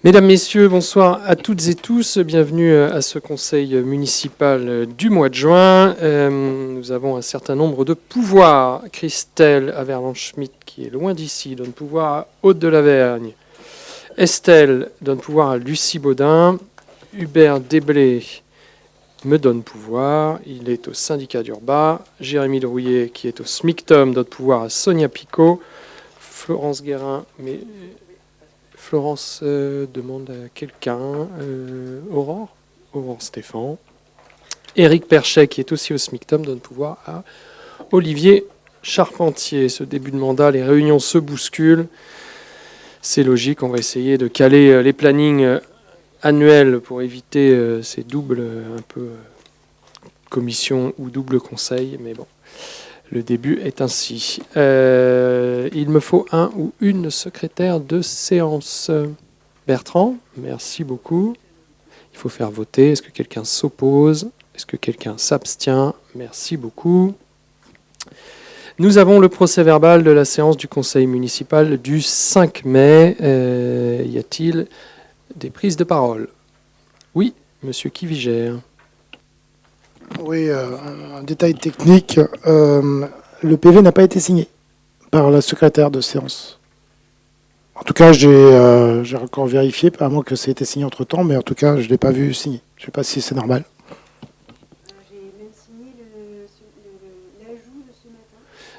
Mesdames, Messieurs, bonsoir à toutes et tous. Bienvenue à ce conseil municipal du mois de juin. Nous avons un certain nombre de pouvoirs. Christelle Averland-Schmitt, qui est loin d'ici, donne pouvoir à Aude de Lavergne. Estelle donne pouvoir à Lucie Baudin. Hubert Desblés me donne pouvoir. Il est au syndicat d'Urba. Jérémy Drouillet, qui est au SMICTOM, donne pouvoir à Sonia Picot. Florence Guérin, mais... Florence demande à quelqu'un. Aurore Stéphane. Éric Perchet, qui est aussi au SMICTOM, donne pouvoir à Olivier Charpentier. Ce début de mandat, les réunions se bousculent. C'est logique, on va essayer de caler les plannings annuels pour éviter ces doubles un peu commissions ou double conseil. Mais bon, le début est ainsi. Il me faut un ou une secrétaire de séance. Bertrand, merci beaucoup. Il faut faire voter. Est-ce que quelqu'un s'oppose? Est-ce que quelqu'un s'abstient? Merci beaucoup. Nous avons le procès-verbal de la séance du conseil municipal du 5 mai. Y a-t-il des prises de parole? Oui, monsieur Kivigère. Oui, un détail technique. Le PV n'a pas été signé par la secrétaire de séance. En tout cas, j'ai encore vérifié, à moins que ça ait été signé entre-temps, mais en tout cas, je ne l'ai pas vu signé. Je ne sais pas si c'est normal. J'ai même signé l'ajout de ce matin.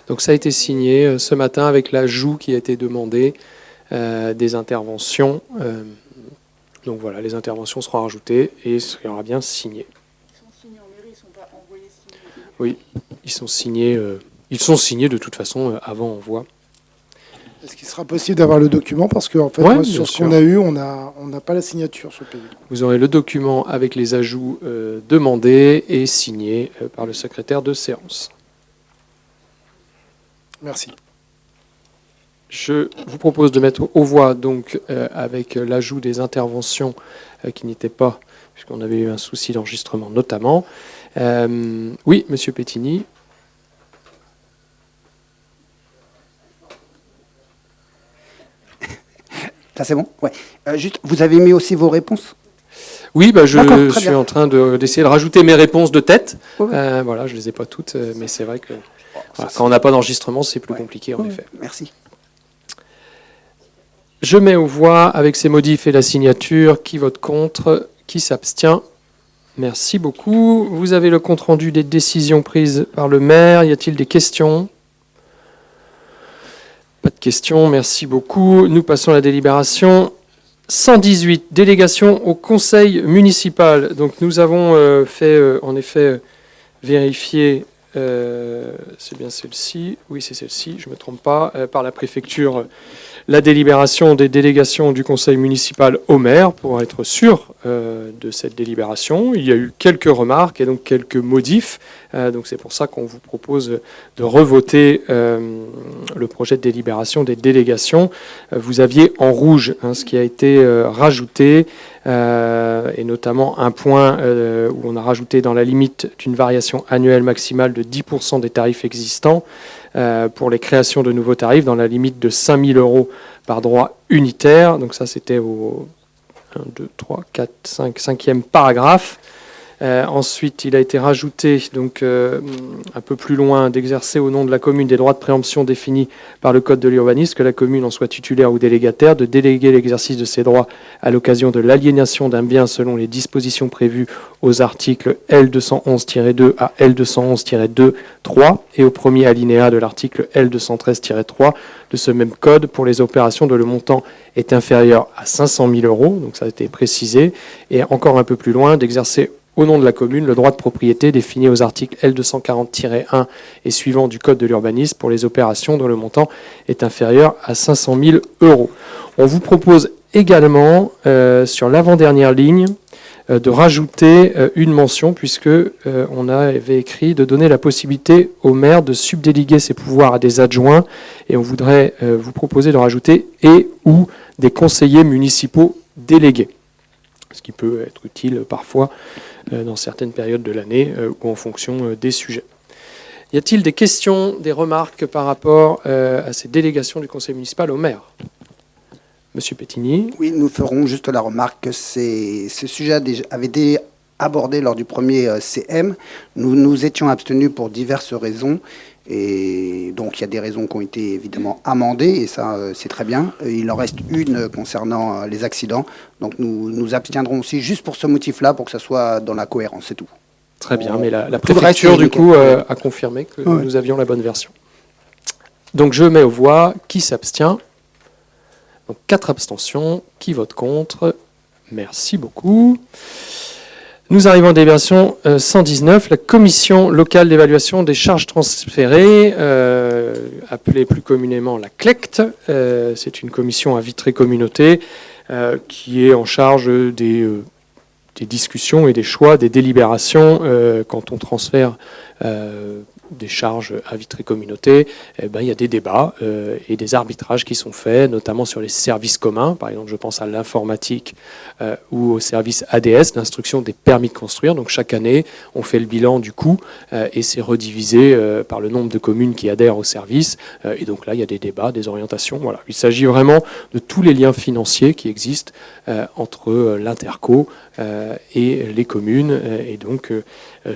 Donc ça a été signé ce matin avec l'ajout qui a été demandé des interventions. Donc voilà, les interventions seront rajoutées et sera bien signé. Ils sont signés en mairie, ils ne sont pas envoyés signés. Oui, ils sont signés de toute façon avant envoi. Est-ce qu'il sera possible d'avoir le document? Parce que en fait, Ouais, moi, sur ce qu'on a eu, on n'a pas la signature sur le PV. Vous aurez le document avec les ajouts demandés et signés par le secrétaire de séance. Merci. Je vous propose de mettre aux voix donc avec l'ajout des interventions qui n'étaient pas, puisqu'on avait eu un souci d'enregistrement notamment. Oui, monsieur Pétigny. Là, c'est bon? Ouais. Juste, vous avez mis aussi vos réponses? Oui, je très suis bien. en train d'essayer de rajouter mes réponses de tête. Ouais. Voilà, je ne les ai pas toutes, mais c'est vrai que voilà, quand on n'a pas d'enregistrement, c'est plus compliqué en effet. Merci. Je mets aux voix avec ces modifs et la signature. Qui vote contre? Qui s'abstient? Merci beaucoup. Vous avez le compte-rendu des décisions prises par le maire. Y a-t-il des questions? Pas de questions, merci beaucoup. Nous passons à la délibération. 118, délégation au conseil municipal. Donc nous avons fait en effet vérifier, c'est bien celle-ci, oui c'est celle-ci, je ne me trompe pas, par la préfecture, la délibération des délégations du conseil municipal au maire pour être sûr de cette délibération. Il y a eu quelques remarques et donc quelques modifs. Donc c'est pour ça qu'on vous propose de revoter le projet de délibération des délégations. Vous aviez en rouge ce qui a été rajouté et notamment un point où on a rajouté dans la limite d'une variation annuelle maximale de 10% des tarifs existants pour les créations de nouveaux tarifs dans la limite de 5 000 € par droit unitaire. Donc ça, c'était au 1, 2, 3, 4, 5, 5e paragraphe. Ensuite, il a été rajouté donc un peu plus loin d'exercer au nom de la commune des droits de préemption définis par le Code de l'urbanisme, que la commune en soit titulaire ou délégataire, de déléguer l'exercice de ses droits à l'occasion de l'aliénation d'un bien selon les dispositions prévues aux articles L211-2 à L211-2-3 et au premier alinéa de l'article L213-3 de ce même code pour les opérations dont le montant est inférieur à 500 000 €, donc ça a été précisé, et encore un peu plus loin d'exercer au nom de la commune le droit de propriété défini aux articles L240-1 et suivants du Code de l'urbanisme pour les opérations dont le montant est inférieur à 500 000 €. On vous propose également, sur l'avant-dernière ligne, de rajouter une mention, puisque on avait écrit de donner la possibilité au maire de subdéléguer ses pouvoirs à des adjoints, et on voudrait vous proposer de rajouter « et ou des conseillers municipaux délégués », ce qui peut être utile parfois dans certaines périodes de l'année ou en fonction des sujets. Y a-t-il des questions, des remarques par rapport à ces délégations du conseil municipal au maire? Monsieur Pétigny. Oui, nous ferons juste la remarque que ce sujet avait été abordé lors du premier CM. Nous nous étions abstenus pour diverses raisons. Et donc, il y a des raisons qui ont été évidemment amendées, et ça, c'est très bien. Il en reste une concernant les accidents. Donc, nous nous abstiendrons aussi juste pour ce motif-là, pour que ça soit dans la cohérence, c'est tout. Très bien, mais la Tout le reste, préfecture, c'est du nickel. coup, a confirmé que nous avions la bonne version. Donc, je mets aux voix. Qui s'abstient? Donc, 4 abstentions. Qui vote contre? Merci beaucoup. Nous arrivons à la délibération 119, la commission locale d'évaluation des charges transférées, appelée plus communément la CLECT. C'est une commission à Vitré Communauté qui est en charge des discussions et des choix, des délibérations quand on transfère des charges à Vitré Communauté. Il y a des débats et des arbitrages qui sont faits, notamment sur les services communs. Par exemple, je pense à l'informatique ou au service ADS, l'instruction des permis de construire. Donc chaque année, on fait le bilan du coût et c'est redivisé par le nombre de communes qui adhèrent au service. Et donc là, il y a des débats, des orientations. Voilà. Il s'agit vraiment de tous les liens financiers qui existent entre l'Interco et les communes. Et donc,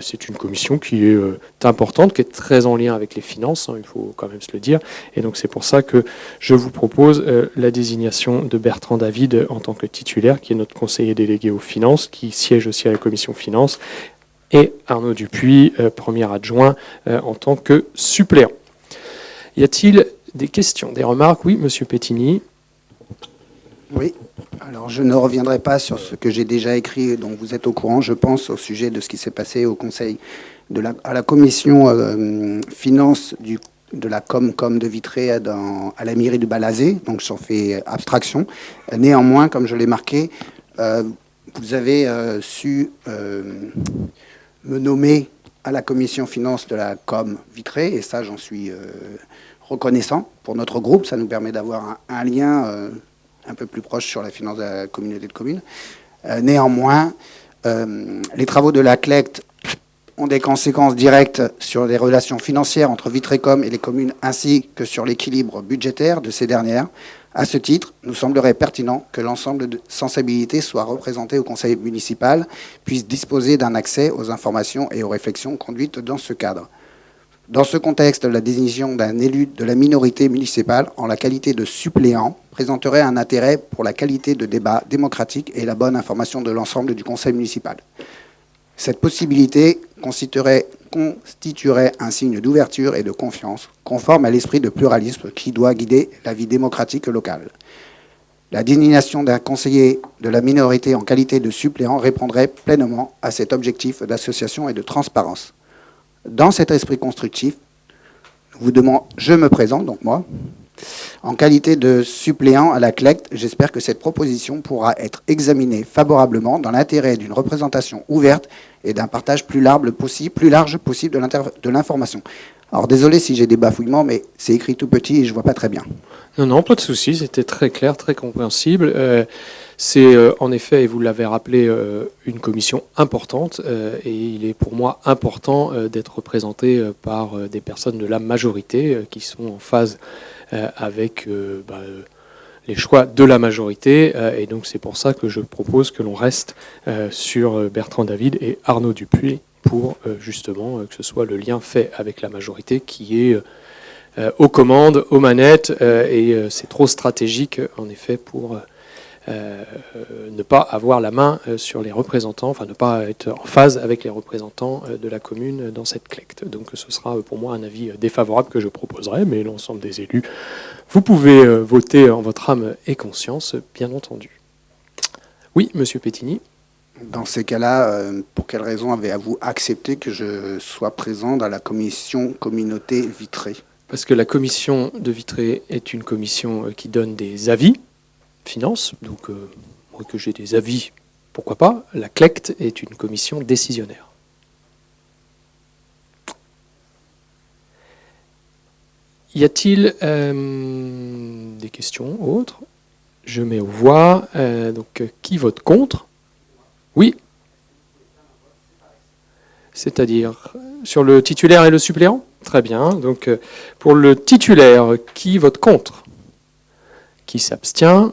c'est une commission qui est importante, qui est très en lien avec les finances, il faut quand même se le dire. Et donc, c'est pour ça que je vous propose la désignation de Bertrand David en tant que titulaire, qui est notre conseiller délégué aux finances, qui siège aussi à la commission finances, et Arnaud Dupuis, premier adjoint, en tant que suppléant. Y a-t-il des questions, des remarques? Oui, monsieur Pétigny. Oui, alors je ne reviendrai pas sur ce que j'ai déjà écrit, dont vous êtes au courant, je pense, au sujet de ce qui s'est passé au Conseil, à la commission finance de la com de Vitré à la mairie du Balazé, donc j'en fais abstraction. Néanmoins, comme je l'ai marqué, vous avez su me nommer à la commission finance de la com Vitré, et ça, j'en suis reconnaissant pour notre groupe. Ça nous permet d'avoir un lien un peu plus proche sur la finance de la communauté de communes. Néanmoins, les travaux de la CLECT ont des conséquences directes sur les relations financières entre Vitrécom et les communes, ainsi que sur l'équilibre budgétaire de ces dernières. À ce titre, nous semblerait pertinent que l'ensemble de sensibilités soit représenté au conseil municipal, puisse disposer d'un accès aux informations et aux réflexions conduites dans ce cadre. Dans ce contexte, la désignation d'un élu de la minorité municipale en la qualité de suppléant présenterait un intérêt pour la qualité de débat démocratique et la bonne information de l'ensemble du conseil municipal. Cette possibilité constituerait un signe d'ouverture et de confiance, conforme à l'esprit de pluralisme qui doit guider la vie démocratique locale. La désignation d'un conseiller de la minorité en qualité de suppléant répondrait pleinement à cet objectif d'association et de transparence. Dans cet esprit constructif, je me présente, donc moi, en qualité de suppléant à la CLECT. J'espère que cette proposition pourra être examinée favorablement dans l'intérêt d'une représentation ouverte et d'un partage plus large possible de l'information. Alors désolé si j'ai des bafouillements, mais c'est écrit tout petit et je ne vois pas très bien. Non, pas de souci, c'était très clair, très compréhensible. C'est en effet, et vous l'avez rappelé, une commission importante et il est pour moi important d'être représenté par des personnes de la majorité qui sont en phase avec les choix de la majorité. Et donc c'est pour ça que je propose que l'on reste sur Bertrand David et Arnaud Dupuis pour justement que ce soit le lien fait avec la majorité qui est aux commandes, aux manettes, et c'est trop stratégique en effet pour ne pas avoir la main sur les représentants, enfin ne pas être en phase avec les représentants de la commune dans cette CLECT. Donc ce sera pour moi un avis défavorable que je proposerai, mais l'ensemble des élus, vous pouvez voter en votre âme et conscience, bien entendu. Oui, monsieur Pétigny. Dans ces cas-là, pour quelle raison avez-vous accepté que je sois présent dans la commission communauté Vitré? Parce que la commission de Vitré est une commission qui donne des avis, finances, donc moi que j'ai des avis, pourquoi pas. La CLECT est une commission décisionnaire. Y a-t-il des questions autres? Je mets aux voix. Donc, qui vote contre? Oui. C'est-à-dire sur le titulaire et le suppléant? Très bien. Donc, pour le titulaire, qui vote contre? Qui s'abstient?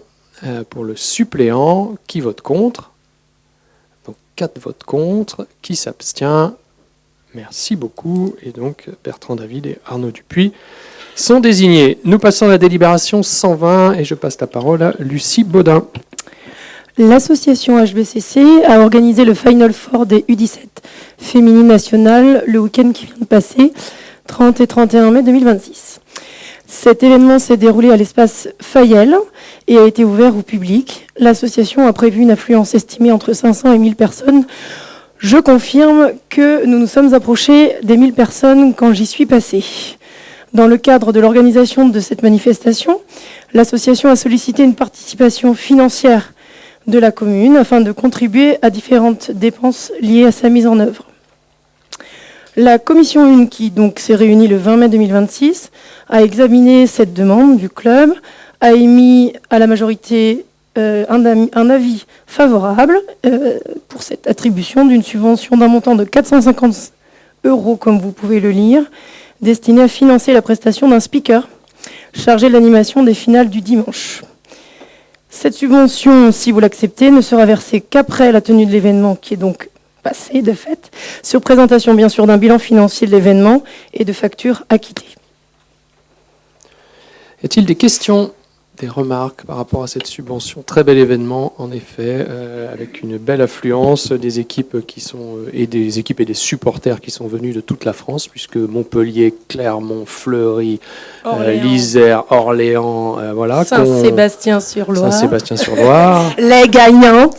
Pour le suppléant, qui vote contre? Donc 4 votes contre. Qui s'abstient? Merci beaucoup. Et donc Bertrand David et Arnaud Dupuis sont désignés. Nous passons à la délibération 120 et je passe la parole à Lucie Baudin. L'association HBCC a organisé le Final Four des U17 féminines nationales le week-end qui vient de passer, 30 et 31 mai 2026. Cet événement s'est déroulé à l'espace Fayel et a été ouvert au public. L'association a prévu une affluence estimée entre 500 et 1000 personnes. Je confirme que nous nous sommes approchés des 1000 personnes quand j'y suis passée. Dans le cadre de l'organisation de cette manifestation, l'association a sollicité une participation financière de la commune afin de contribuer à différentes dépenses liées à sa mise en œuvre. La commission 1, qui donc s'est réunie le 20 mai 2026, a examiné cette demande du club, a émis à la majorité un avis favorable pour cette attribution d'une subvention d'un montant de 450 €, comme vous pouvez le lire, destinée à financer la prestation d'un speaker chargé de l'animation des finales du dimanche. Cette subvention, si vous l'acceptez, ne sera versée qu'après la tenue de l'événement, qui est donc passé de fait, sur présentation bien sûr d'un bilan financier de l'événement et de factures acquittées. Y a-t-il des questions, des remarques par rapport à cette subvention? Très bel événement, en effet, avec une belle affluence des équipes qui sont et des équipes et des supporters qui sont venus de toute la France, puisque Montpellier, Clermont, Fleury, l'Isère, Orléans, voilà. Saint-Sébastien-sur-Loire. Saint-Sébastien-sur-Loire. Les gagnantes.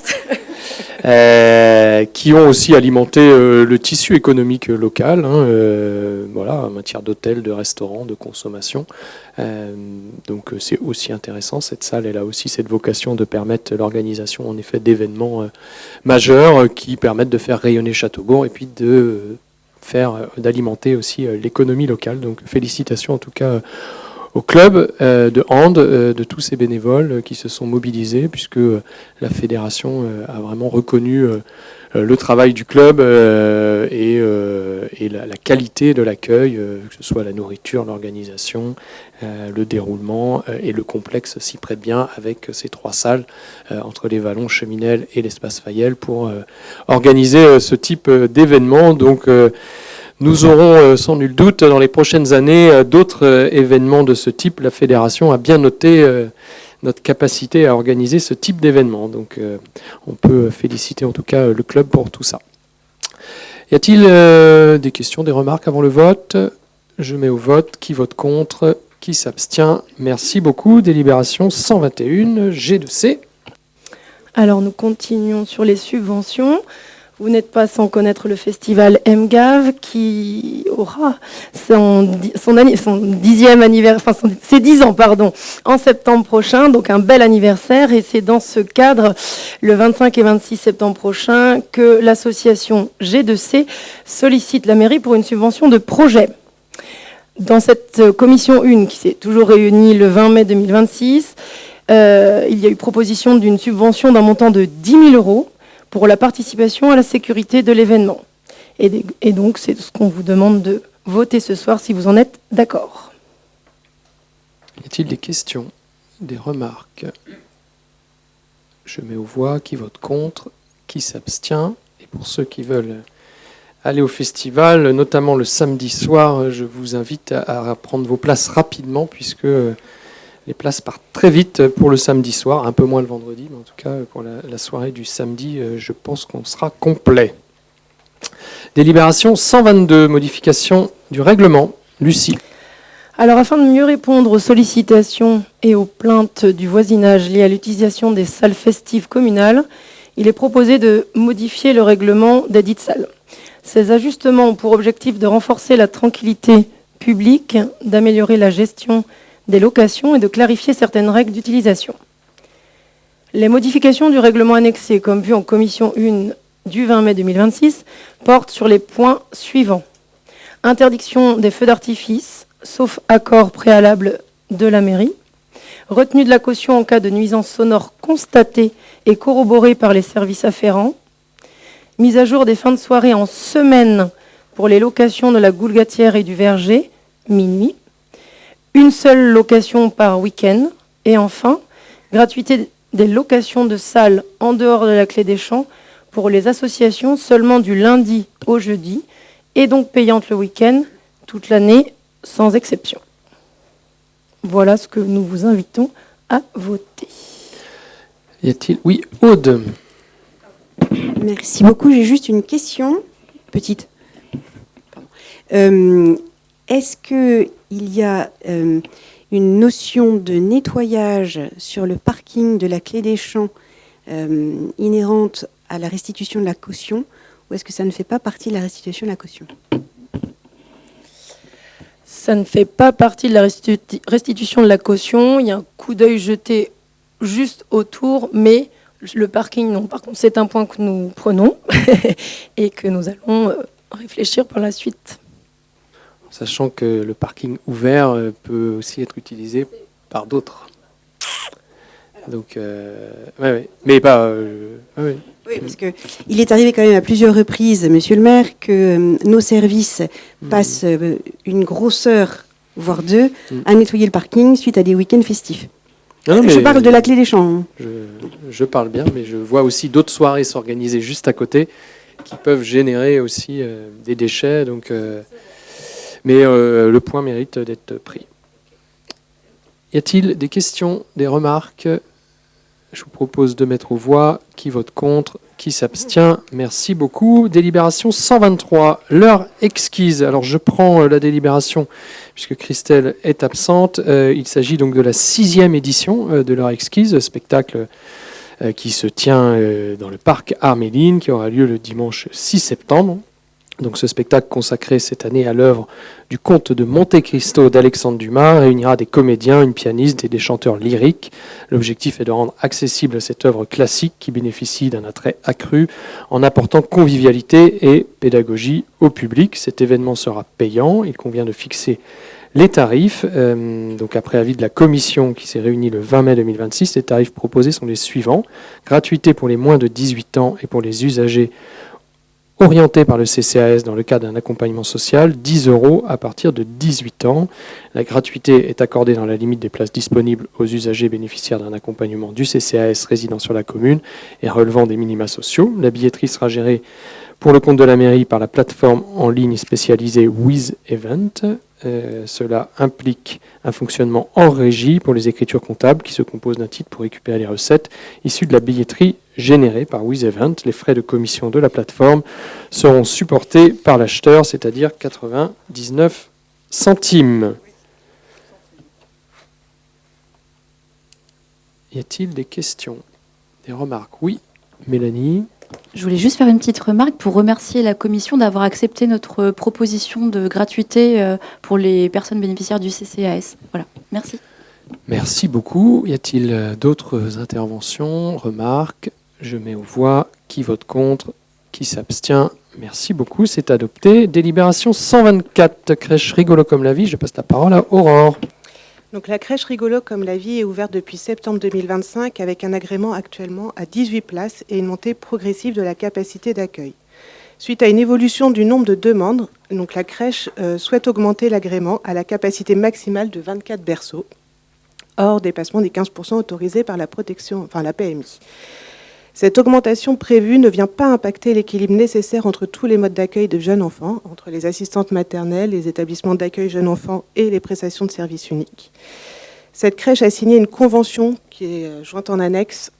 Qui ont aussi alimenté le tissu économique local, voilà, en matière d'hôtels, de restaurants, de consommation. Donc c'est aussi intéressant. Cette salle, elle a aussi cette vocation de permettre l'organisation en effet d'événements majeurs qui permettent de faire rayonner Châteaubourg et puis d'alimenter aussi l'économie locale. Donc félicitations en tout cas au club de hand, de tous ces bénévoles qui se sont mobilisés, puisque la fédération a vraiment reconnu le travail du club et la qualité de l'accueil, que ce soit la nourriture, l'organisation, le déroulement, et le complexe s'y prête bien avec ces 3 salles entre les Vallons, Cheminel et l'espace Fayel pour organiser ce type d'événement. Donc nous aurons sans nul doute dans les prochaines années d'autres événements de ce type. La fédération a bien noté notre capacité à organiser ce type d'événement. Donc on peut féliciter en tout cas le club pour tout ça. Y a-t-il des questions, des remarques avant le vote? Je mets au vote. Qui vote contre? Qui s'abstient? Merci beaucoup. Délibération 121, G2C. Alors nous continuons sur les subventions. Vous n'êtes pas sans connaître le festival MGAV qui aura ses 10 ans en septembre prochain, donc un bel anniversaire. Et c'est dans ce cadre, le 25 et 26 septembre prochain, que l'association G2C sollicite la mairie pour une subvention de projet. Dans cette commission 1, qui s'est toujours réunie le 20 mai 2026, il y a eu proposition d'une subvention d'un montant de 10 000 € pour la participation à la sécurité de l'événement. Et donc, c'est ce qu'on vous demande de voter ce soir, si vous en êtes d'accord. Y a-t-il des questions, des remarques? Je mets aux voix. Qui vote contre? Qui s'abstient? Et pour ceux qui veulent aller au festival, notamment le samedi soir, je vous invite à prendre vos places rapidement, puisque les places partent très vite pour le samedi soir, un peu moins le vendredi, mais en tout cas pour la soirée du samedi, je pense qu'on sera complet. Délibération 122, modification du règlement. Lucie. Alors, afin de mieux répondre aux sollicitations et aux plaintes du voisinage liées à l'utilisation des salles festives communales, il est proposé de modifier le règlement des dites salles. Ces ajustements ont pour objectif de renforcer la tranquillité publique, d'améliorer la gestion des locations et de clarifier certaines règles d'utilisation. Les modifications du règlement annexé, comme vu en commission 1 du 20 mai 2026, portent sur les points suivants. Interdiction des feux d'artifice, sauf accord préalable de la mairie. Retenue de la caution en cas de nuisance sonore constatée et corroborée par les services afférents. Mise à jour des fins de soirée en semaine pour les locations de la Goulgatière et du Verger, minuit. Une seule location par week-end. Et enfin, gratuité des locations de salles en dehors de la Clé des Champs pour les associations seulement du lundi au jeudi et donc payantes le week-end toute l'année sans exception. Voilà ce que nous vous invitons à voter. Y a-t-il... Oui, Aude. Merci beaucoup. J'ai juste une question, petite. Est-ce qu'il y a une notion de nettoyage sur le parking de la Clé des Champs inhérente à la restitution de la caution, ou est-ce que ça ne fait pas partie de la restitution de la caution? Ça ne fait pas partie de la restitution de la caution. Il y a un coup d'œil jeté juste autour, mais le parking, non. Par contre, c'est un point que nous prenons et que nous allons réfléchir par la suite. Sachant que le parking ouvert peut aussi être utilisé par d'autres. Donc, ouais. Mais pas... ouais. Oui, parce qu'il est arrivé quand même à plusieurs reprises, monsieur le maire, que nos services passent une grosse heure, voire deux, à nettoyer le parking suite à des week-ends festifs. Non, je parle de la Clé des Champs. Je parle bien, mais je vois aussi d'autres soirées s'organiser juste à côté qui peuvent générer aussi des déchets. Donc, mais le point mérite d'être pris. Y a-t-il des questions, des remarques ? Je vous propose de mettre aux voix. Qui vote contre ? Qui s'abstient ? Merci beaucoup. Délibération 123. L'heure exquise. Alors je prends la délibération puisque Christelle est absente. Il s'agit donc de la 6e édition de l'heure exquise, spectacle qui se tient dans le parc Arméline, qui aura lieu le dimanche 6 septembre. Donc ce spectacle consacré cette année à l'œuvre du Comte de Monte Cristo d'Alexandre Dumas réunira des comédiens, une pianiste et des chanteurs lyriques. L'objectif est de rendre accessible cette œuvre classique qui bénéficie d'un attrait accru en apportant convivialité et pédagogie au public. Cet événement sera payant. Il convient de fixer les tarifs. Donc après avis de la commission qui s'est réunie le 20 mai 2026, les tarifs proposés sont les suivants. Gratuité pour les moins de 18 ans et pour les usagers orienté par le CCAS dans le cadre d'un accompagnement social, 10 € à partir de 18 ans. La gratuité est accordée dans la limite des places disponibles aux usagers bénéficiaires d'un accompagnement du CCAS résidant sur la commune et relevant des minima sociaux. La billetterie sera gérée pour le compte de la mairie par la plateforme en ligne spécialisée WizEvent. Cela implique un fonctionnement en régie pour les écritures comptables qui se composent d'un titre pour récupérer les recettes issues de la billetterie générée par WizEvent. Les frais de commission de la plateforme seront supportés par l'acheteur, c'est-à-dire 99 centimes. Y a-t-il des questions, des remarques ? Oui, Mélanie. Je voulais juste faire une petite remarque pour remercier la commission d'avoir accepté notre proposition de gratuité pour les personnes bénéficiaires du CCAS. Voilà, merci. Merci beaucoup. Y a-t-il d'autres interventions, remarques ? Je mets aux voix. Qui vote contre ? Qui s'abstient ? Merci beaucoup, c'est adopté. Délibération 124, crèche Rigolo comme la vie. Je passe la parole à Aurore. Donc, la crèche Rigolo comme la vie est ouverte depuis septembre 2025 avec un agrément actuellement à 18 places et une montée progressive de la capacité d'accueil. Suite à une évolution du nombre de demandes, donc la crèche souhaite augmenter l'agrément à la capacité maximale de 24 berceaux, hors dépassement des 15% autorisés par la PMI. Cette augmentation prévue ne vient pas impacter l'équilibre nécessaire entre tous les modes d'accueil de jeunes enfants, entre les assistantes maternelles, les établissements d'accueil jeunes enfants et les prestations de services uniques. Cette crèche a signé une convention qui est jointe en annexe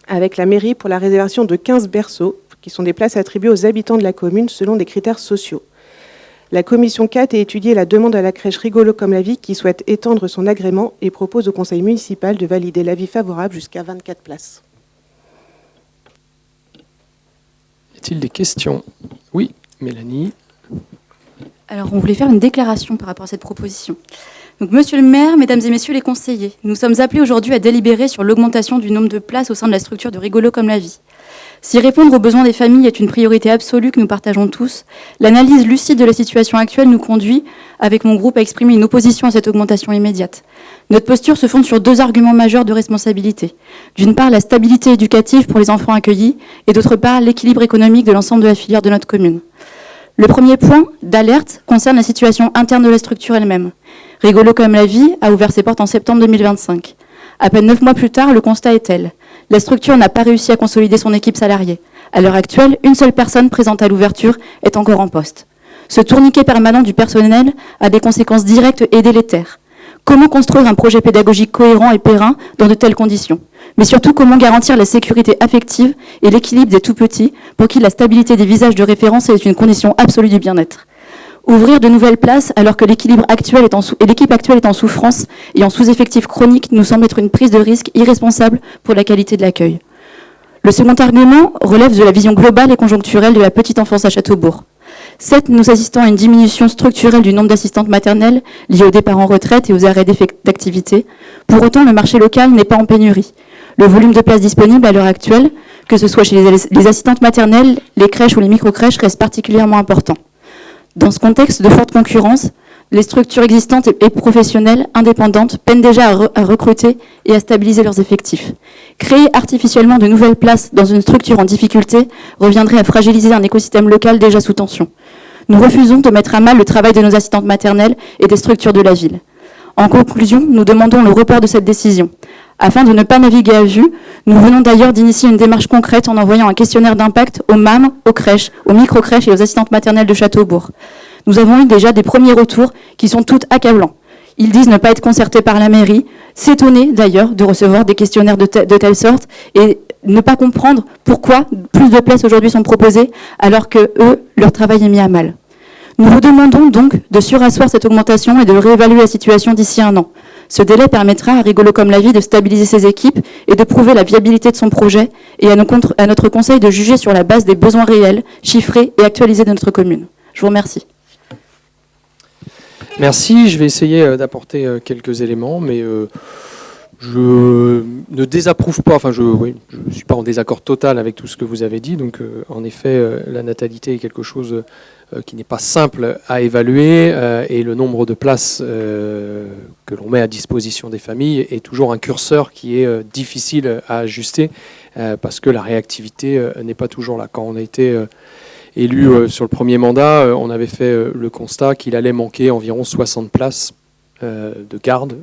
avec la mairie pour la réservation de 15 berceaux, qui sont des places attribuées aux habitants de la commune selon des critères sociaux. La commission 4 a étudié la demande à la crèche Rigolo comme la vie qui souhaite étendre son agrément et propose au conseil municipal de valider l'avis favorable jusqu'à 24 places. Y a-t-il des questions ? Oui, Mélanie. Alors, on voulait faire une déclaration par rapport à cette proposition. Donc, monsieur le maire, mesdames et messieurs les conseillers, nous sommes appelés aujourd'hui à délibérer sur l'augmentation du nombre de places au sein de la structure de Rigolo comme la vie. Si répondre aux besoins des familles est une priorité absolue que nous partageons tous, l'analyse lucide de la situation actuelle nous conduit, avec mon groupe, à exprimer une opposition à cette augmentation immédiate. Notre posture se fonde sur deux arguments majeurs de responsabilité. D'une part, la stabilité éducative pour les enfants accueillis, et d'autre part, l'équilibre économique de l'ensemble de la filière de notre commune. Le premier point d'alerte concerne la situation interne de la structure elle-même. Rigolo comme la vie a ouvert ses portes en septembre 2025. À peine 9 mois plus tard, le constat est tel. La structure n'a pas réussi à consolider son équipe salariée. À l'heure actuelle, une seule personne présente à l'ouverture est encore en poste. Ce tourniquet permanent du personnel a des conséquences directes et délétères. Comment construire un projet pédagogique cohérent et périn dans de telles conditions? Mais surtout, comment garantir la sécurité affective et l'équilibre des tout-petits pour qui la stabilité des visages de référence est une condition absolue du bien-être? Ouvrir de nouvelles places alors que l'équipe actuelle est en souffrance et en sous-effectif chronique nous semble être une prise de risque irresponsable pour la qualité de l'accueil. Le second argument relève de la vision globale et conjoncturelle de la petite enfance à Châteaubourg. Certes, nous assistons à une diminution structurelle du nombre d'assistantes maternelles liée au départ en retraite et aux arrêts d'activité. Pour autant, le marché local n'est pas en pénurie. Le volume de places disponibles à l'heure actuelle, que ce soit chez les assistantes maternelles, les crèches ou les micro-crèches, reste particulièrement important. Dans ce contexte de forte concurrence, les structures existantes et professionnelles indépendantes peinent déjà à recruter et à stabiliser leurs effectifs. Créer artificiellement de nouvelles places dans une structure en difficulté reviendrait à fragiliser un écosystème local déjà sous tension. Nous refusons de mettre à mal le travail de nos assistantes maternelles et des structures de la ville. En conclusion, nous demandons le report de cette décision. Afin de ne pas naviguer à vue, nous venons d'ailleurs d'initier une démarche concrète en envoyant un questionnaire d'impact aux MAM, aux crèches, aux micro-crèches et aux assistantes maternelles de Châteaubourg. Nous avons eu déjà des premiers retours qui sont tous accablants. Ils disent ne pas être concertés par la mairie, s'étonner d'ailleurs de recevoir des questionnaires de telle sorte et ne pas comprendre pourquoi plus de places aujourd'hui sont proposées alors que eux, leur travail est mis à mal. Nous vous demandons donc de surasseoir cette augmentation et de réévaluer la situation d'ici 1 an. Ce délai permettra à Rigolo comme la vie de stabiliser ses équipes et de prouver la viabilité de son projet et à notre conseil de juger sur la base des besoins réels, chiffrés et actualisés de notre commune. Je vous remercie. Merci, je vais essayer d'apporter quelques éléments, mais je ne désapprouve pas, je ne suis pas en désaccord total avec tout ce que vous avez dit, donc en effet, la natalité est quelque chose qui n'est pas simple à évaluer, et le nombre de places que l'on met à disposition des familles est toujours un curseur qui est difficile à ajuster, parce que la réactivité n'est pas toujours là. Quand on a été élu sur le premier mandat, on avait fait le constat qu'il allait manquer environ 60 places de garde,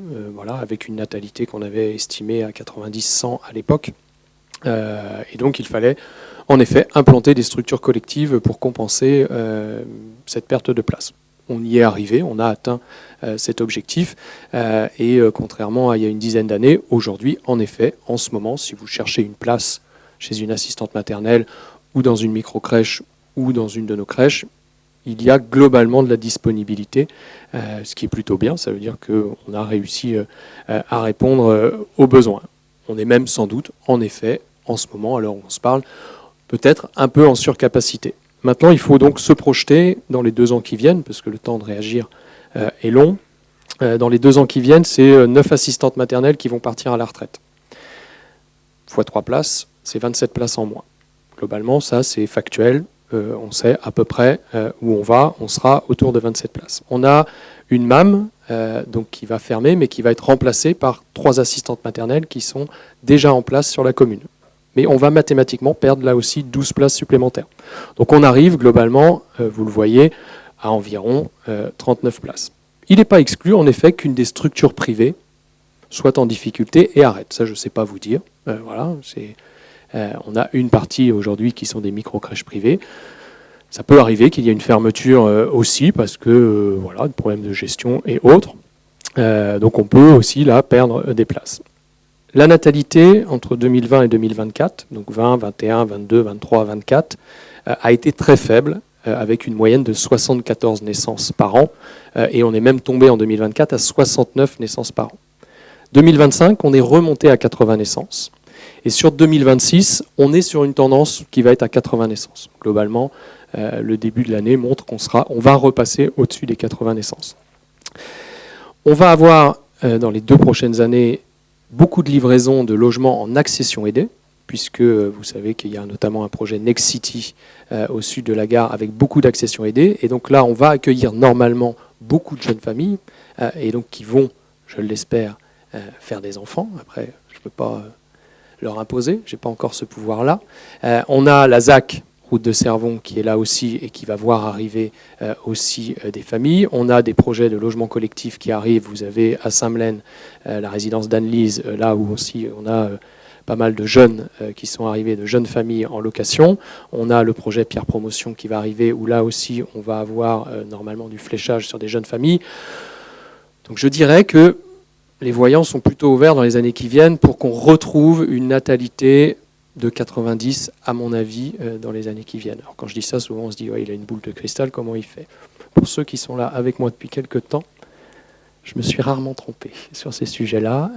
avec une natalité qu'on avait estimée à 90-100 à l'époque. Et donc il fallait en effet implanter des structures collectives pour compenser cette perte de place. On y est arrivé, on a atteint cet objectif, et contrairement à il y a une dizaine d'années, aujourd'hui, en effet, en ce moment, si vous cherchez une place chez une assistante maternelle ou dans une micro-crèche ou dans une de nos crèches, il y a globalement de la disponibilité, ce qui est plutôt bien. Ça veut dire qu'on a réussi à répondre aux besoins. On est même sans doute, en effet, en ce moment, à l'heure où on se parle, peut-être un peu en surcapacité. Maintenant, il faut donc se projeter dans les 2 ans qui viennent, parce que le temps de réagir est long. Dans les 2 ans qui viennent, c'est 9 assistantes maternelles qui vont partir à la retraite. Fois 3 places, c'est 27 places en moins. Globalement, ça, c'est factuel. On sait à peu près où on va. On sera autour de 27 places. On a une MAM donc qui va fermer, mais qui va être remplacée par 3 assistantes maternelles qui sont déjà en place sur la commune. Mais on va mathématiquement perdre là aussi 12 places supplémentaires. Donc on arrive globalement, vous le voyez, à environ 39 places. Il n'est pas exclu en effet qu'une des structures privées soit en difficulté et arrête. Ça, je ne sais pas vous dire. On a une partie aujourd'hui qui sont des micro-crèches privées. Ça peut arriver qu'il y ait une fermeture aussi parce que des problèmes de gestion et autres. Donc on peut aussi là perdre des places. La natalité entre 2020 et 2024, donc 20, 21, 22, 23, 24, a été très faible, avec une moyenne de 74 naissances par an. Et on est même tombé en 2024 à 69 naissances par an. 2025, on est remonté à 80 naissances. Et sur 2026, on est sur une tendance qui va être à 80 naissances. Globalement, le début de l'année montre on va repasser au-dessus des 80 naissances. On va avoir, dans les 2 prochaines années, beaucoup de livraisons de logements en accession aidée, puisque vous savez qu'il y a notamment un projet Next City au sud de la gare avec beaucoup d'accession aidée. Et donc là, on va accueillir normalement beaucoup de jeunes familles, et donc qui vont, je l'espère, faire des enfants. Après, je ne peux pas leur imposer, je n'ai pas encore ce pouvoir-là. On a la ZAC, route de Cervon, qui est là aussi et qui va voir arriver aussi des familles. On a des projets de logement collectif qui arrivent. Vous avez à Saint-Melaine la résidence d'Anne-Lise, là où aussi on a pas mal de jeunes qui sont arrivés, de jeunes familles en location. On a le projet Pierre Promotion qui va arriver, où là aussi, on va avoir normalement du fléchage sur des jeunes familles. Donc je dirais que les voyants sont plutôt ouverts dans les années qui viennent pour qu'on retrouve une natalité de 90, à mon avis, dans les années qui viennent. Alors quand je dis ça, souvent on se dit ouais, il a une boule de cristal, comment il fait? Pour ceux qui sont là avec moi depuis quelques temps, je me suis rarement trompé sur ces sujets-là,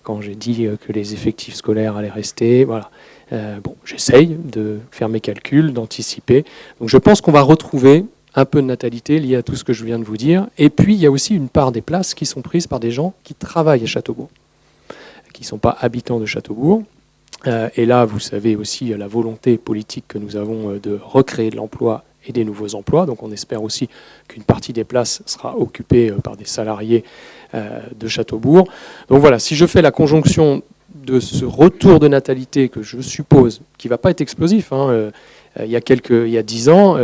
quand j'ai dit que les effectifs scolaires allaient rester. Voilà. Bon, j'essaye de faire mes calculs, d'anticiper. Donc je pense qu'on va retrouver un peu de natalité liée à tout ce que je viens de vous dire. Et puis, il y a aussi une part des places qui sont prises par des gens qui travaillent à Châteaubourg, qui ne sont pas habitants de Châteaubourg. Et là, vous savez aussi la volonté politique que nous avons de recréer de l'emploi et des nouveaux emplois. Donc on espère aussi qu'une partie des places sera occupée par des salariés de Châteaubourg. Donc voilà, si je fais la conjonction de ce retour de natalité que je suppose, qui ne va pas être explosif, il y a 10 ans,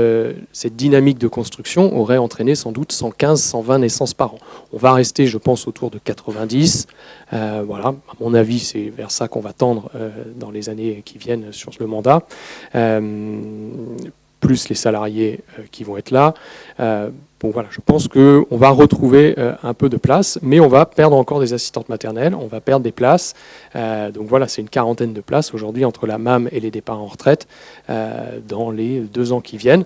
cette dynamique de construction aurait entraîné sans doute 115, 120 naissances par an. On va rester, je pense, autour de 90. Voilà, à mon avis, c'est vers ça qu'on va tendre dans les années qui viennent sur le mandat. Plus les salariés qui vont être là. Bon, voilà, je pense qu'on va retrouver un peu de place, mais on va perdre encore des assistantes maternelles, on va perdre des places. Donc voilà, c'est une quarantaine de places aujourd'hui entre la MAM et les départs en retraite dans les 2 ans qui viennent.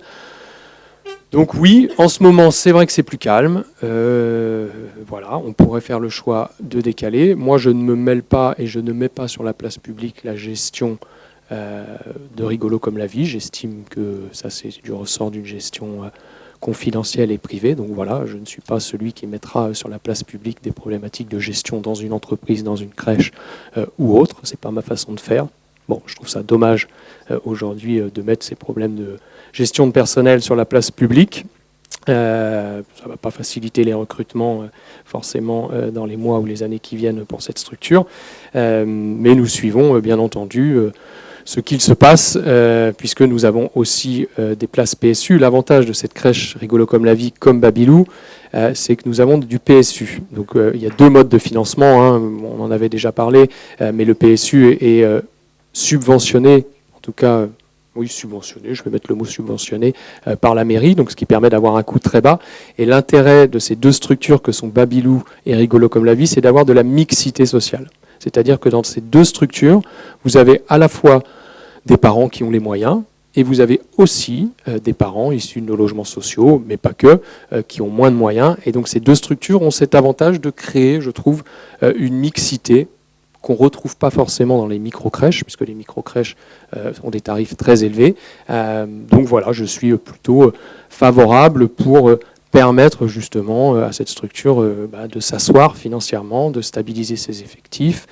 Donc oui, en ce moment, c'est vrai que c'est plus calme. Voilà, on pourrait faire le choix de décaler. Moi, je ne me mêle pas et je ne mets pas sur la place publique la gestion de Rigolo comme la vie. J'estime que ça, c'est du ressort d'une gestion confidentielle et privée. Donc voilà, je ne suis pas celui qui mettra sur la place publique des problématiques de gestion dans une entreprise, dans une crèche ou autre. C'est pas ma façon de faire. Bon, je trouve ça dommage aujourd'hui de mettre ces problèmes de gestion de personnel sur la place publique. Ça ne va pas faciliter les recrutements forcément dans les mois ou les années qui viennent pour cette structure. Mais nous suivons bien entendu ce qu'il se passe, puisque nous avons aussi des places PSU. L'avantage de cette crèche Rigolo comme la vie, comme Babylou, c'est que nous avons du PSU. Donc il y a 2 modes de financement, on en avait déjà parlé, mais le PSU est subventionné, en tout cas, oui, subventionné, je vais mettre le mot subventionné, par la mairie, donc ce qui permet d'avoir un coût très bas. Et l'intérêt de ces 2 structures que sont Babylou et Rigolo comme la vie, c'est d'avoir de la mixité sociale. C'est-à-dire que dans ces 2 structures, vous avez à la fois des parents qui ont les moyens, et vous avez aussi des parents issus de nos logements sociaux, mais pas que, qui ont moins de moyens. Et donc ces 2 structures ont cet avantage de créer, je trouve, une mixité qu'on ne retrouve pas forcément dans les micro-crèches, puisque les micro-crèches ont des tarifs très élevés. Donc voilà, je suis plutôt favorable pour permettre justement à cette structure de s'asseoir financièrement, de stabiliser ses effectifs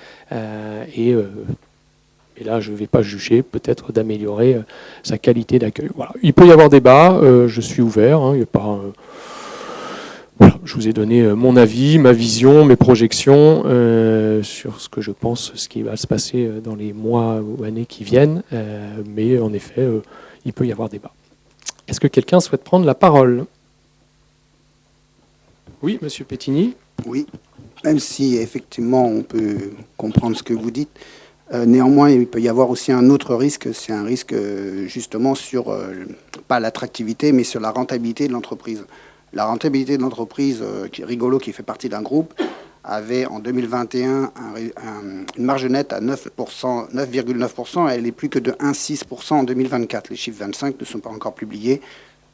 et là, je ne vais pas juger, peut-être d'améliorer sa qualité d'accueil. Voilà. Il peut y avoir débat, je suis ouvert. Il y a pas, voilà, je vous ai donné mon avis, ma vision, mes projections sur ce que je pense, ce qui va se passer dans les mois ou années qui viennent. Mais en effet, il peut y avoir débat. Est-ce que quelqu'un souhaite prendre la parole? Oui, Monsieur Pétigny. Oui, même si effectivement on peut comprendre ce que vous dites, néanmoins il peut y avoir aussi un autre risque, c'est un risque justement sur, pas l'attractivité, mais sur la rentabilité de l'entreprise. La rentabilité de l'entreprise, Rigolo qui fait partie d'un groupe, avait en 2021 une marge nette à 9,9%, elle n'est plus que de 1,6% en 2024. Les chiffres 25 ne sont pas encore publiés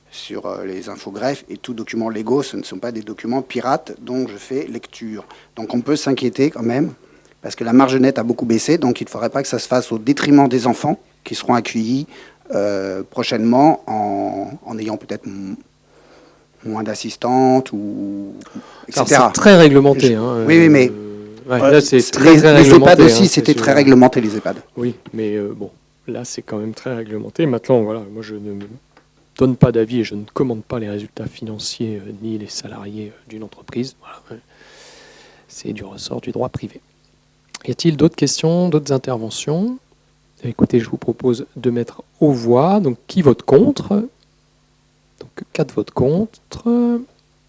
sur les infogreffes, et tous documents légaux, ce ne sont pas des documents pirates dont je fais lecture. Donc on peut s'inquiéter quand même, parce que la marge nette a beaucoup baissé, donc il ne faudrait pas que ça se fasse au détriment des enfants qui seront accueillis prochainement en ayant peut-être moins d'assistantes, ou etc. C'est très réglementé. Oui, mais là, c'est très les réglementé. EHPAD aussi, c'était très réglementé, les EHPAD. Oui, mais bon, là, c'est quand même très réglementé. Maintenant, voilà, moi, je ne donne pas d'avis et je ne commande pas les résultats financiers ni les salariés d'une entreprise. Voilà. C'est du ressort du droit privé. Y a-t-il d'autres questions, d'autres interventions? Écoutez, je vous propose de mettre aux voix. Donc, qui vote contre? Donc, 4 votes contre.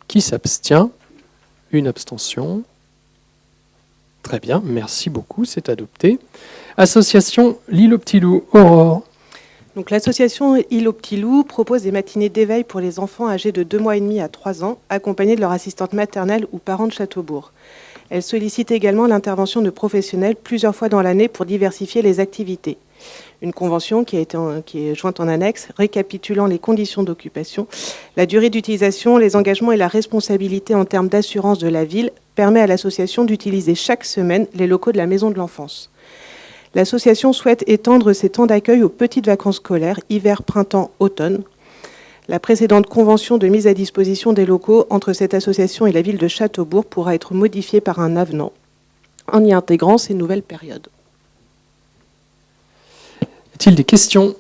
Qui s'abstient? Une abstention. Très bien, merci beaucoup, c'est adopté. Association L'Île au Petit Loup, Aurore. Donc, l'association Île au Petit Loup propose des matinées d'éveil pour les enfants âgés de 2 mois et demi à 3 ans, accompagnés de leur assistante maternelle ou parents de Châteaubourg. Elle sollicite également l'intervention de professionnels plusieurs fois dans l'année pour diversifier les activités. Une convention qui est jointe en annexe, récapitulant les conditions d'occupation, la durée d'utilisation, les engagements et la responsabilité en termes d'assurance de la ville, permet à l'association d'utiliser chaque semaine les locaux de la maison de l'enfance. L'association souhaite étendre ses temps d'accueil aux petites vacances scolaires, hiver, printemps, automne. La précédente convention de mise à disposition des locaux entre cette association et la ville de Châteaubourg pourra être modifiée par un avenant en y intégrant ces nouvelles périodes. Y a-t-il des questions,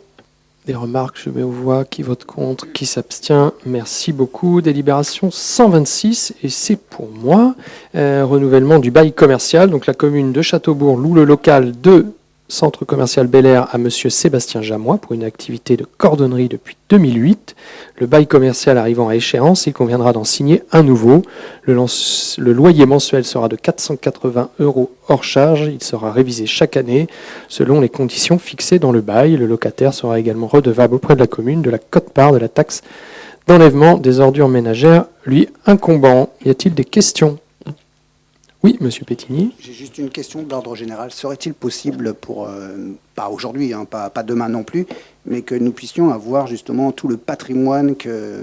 des remarques? Je mets aux voix. Qui vote contre? Qui s'abstient? Merci beaucoup. Délibération 126, et c'est pour moi. Renouvellement du bail commercial. Donc la commune de Châteaubourg loue le local de Centre commercial Bel Air à monsieur Sébastien Jamois pour une activité de cordonnerie depuis 2008. Le bail commercial arrivant à échéance, il conviendra d'en signer un nouveau. Le loyer mensuel sera de 480 € hors charge. Il sera révisé chaque année selon les conditions fixées dans le bail. Le locataire sera également redevable auprès de la commune de la quote-part de la taxe d'enlèvement des ordures ménagères lui incombant. Y a-t-il des questions? Oui, monsieur Pétigny. J'ai juste une question d'ordre général. Serait-il possible pour, pas aujourd'hui, hein, pas demain non plus, mais que nous puissions avoir justement tout le patrimoine que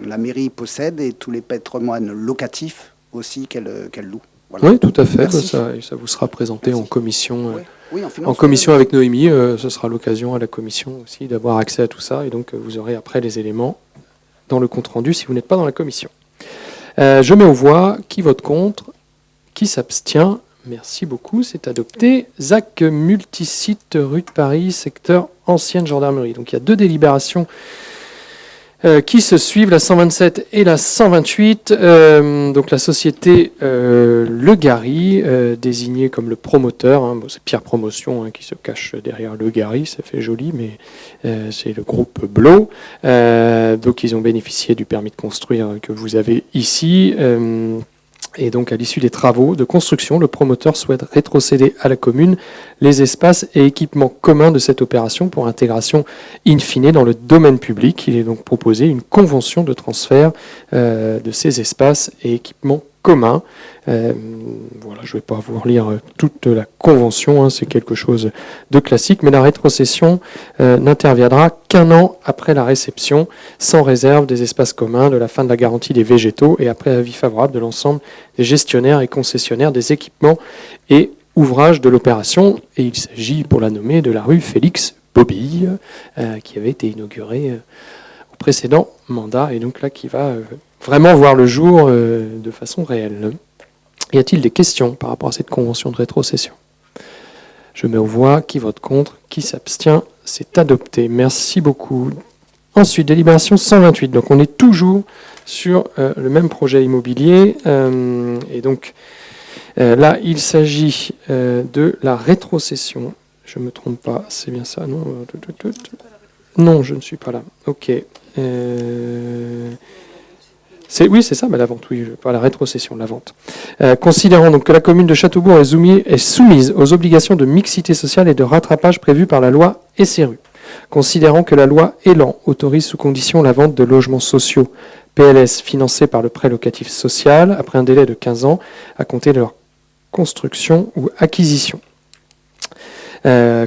la mairie possède et tous les patrimoines locatifs aussi qu'elle loue? Voilà. Oui, tout à fait. Merci. Ça vous sera présenté en commission. Oui, En commission avec Noémie, ce sera l'occasion à la commission aussi d'avoir accès à tout ça. Et donc, vous aurez après les éléments dans le compte-rendu si vous n'êtes pas dans la commission. Je mets aux voix. Qui vote contre? Qui s'abstient? Merci beaucoup, c'est adopté. ZAC multisite rue de Paris, secteur ancienne gendarmerie. Donc il y a deux délibérations qui se suivent, la 127 et la 128. Donc la société Le Gary, désignée comme le promoteur, hein, bon, c'est Pierre Promotion qui se cache derrière Le Gary, ça fait joli, mais c'est le groupe Blo. Donc ils ont bénéficié du permis de construire que vous avez ici. Et donc, à l'issue des travaux de construction, le promoteur souhaite rétrocéder à la commune les espaces et équipements communs de cette opération pour intégration in fine dans le domaine public. Il est donc proposé une convention de transfert de ces espaces et équipements communs. Voilà, je ne vais pas vous relire toute la convention, hein, c'est quelque chose de classique, mais la rétrocession n'interviendra qu'un an après la réception, sans réserve des espaces communs, de la fin de la garantie des végétaux et après avis favorable de l'ensemble des gestionnaires et concessionnaires des équipements et ouvrages de l'opération. Et il s'agit, pour la nommer, de la rue Félix Bobille, qui avait été inaugurée au précédent mandat et donc là qui va vraiment voir le jour de façon réelle. Y a-t-il des questions par rapport à cette convention de rétrocession? Je mets aux voix. Qui vote contre? Qui s'abstient? C'est adopté. Merci beaucoup. Ensuite, délibération 128. Donc on est toujours sur le même projet immobilier. Et donc là, il s'agit de la rétrocession. Je ne me trompe pas, c'est bien ça, non? Non, je ne suis pas là. Ok. Oui, c'est ça, mais la vente, oui, pas la rétrocession, la vente. Considérant donc que la commune de Châteaubourg est soumise aux obligations de mixité sociale et de rattrapage prévues par la loi SRU. Considérant que la loi Élan autorise sous condition la vente de logements sociaux PLS financés par le prêt locatif social après un délai de 15 ans à compter de leur construction ou acquisition.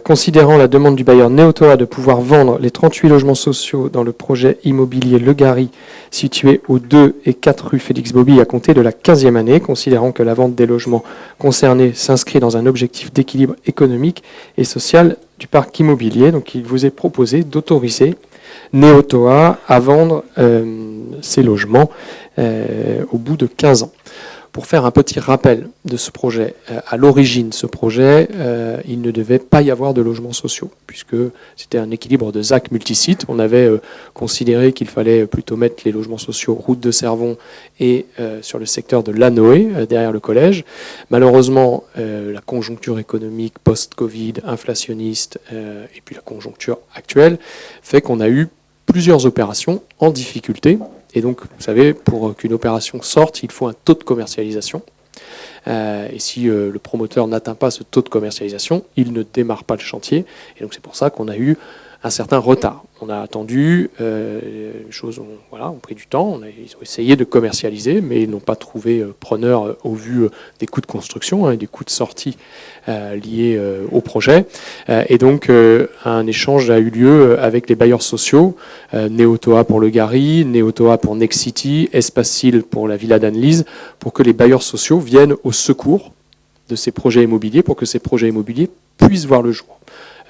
Considérant la demande du bailleur Néotoa de pouvoir vendre les 38 logements sociaux dans le projet immobilier Le Gary, situé aux 2 et 4 rue Félix Bobille à compter de la 15e année, considérant que la vente des logements concernés s'inscrit dans un objectif d'équilibre économique et social du parc immobilier, donc il vous est proposé d'autoriser Néotoa à vendre ces logements au bout de 15 ans. Pour faire un petit rappel de ce projet, à l'origine, ce projet, il ne devait pas y avoir de logements sociaux, puisque c'était un équilibre de ZAC multisite. On avait considéré qu'il fallait plutôt mettre les logements sociaux route de Cervon et sur le secteur de Lanoé, derrière le collège. Malheureusement, la conjoncture économique post-Covid, inflationniste, et puis la conjoncture actuelle, fait qu'on a eu plusieurs opérations en difficulté. Et donc, vous savez, pour qu'une opération sorte, il faut un taux de commercialisation. Et si le promoteur n'atteint pas ce taux de commercialisation, il ne démarre pas le chantier. Et donc c'est pour ça qu'on a eu un certain retard. On a attendu, les choses ont pris du temps, ils ont essayé de commercialiser, mais ils n'ont pas trouvé preneur au vu des coûts de construction et des coûts de sortie liés au projet. Et donc un échange a eu lieu avec les bailleurs sociaux, Néotoa pour le Gary, Néotoa pour Nexity, Espacil pour la Villa d'Annelise, pour que les bailleurs sociaux viennent au secours de ces projets immobiliers, pour que ces projets immobiliers puissent voir le jour.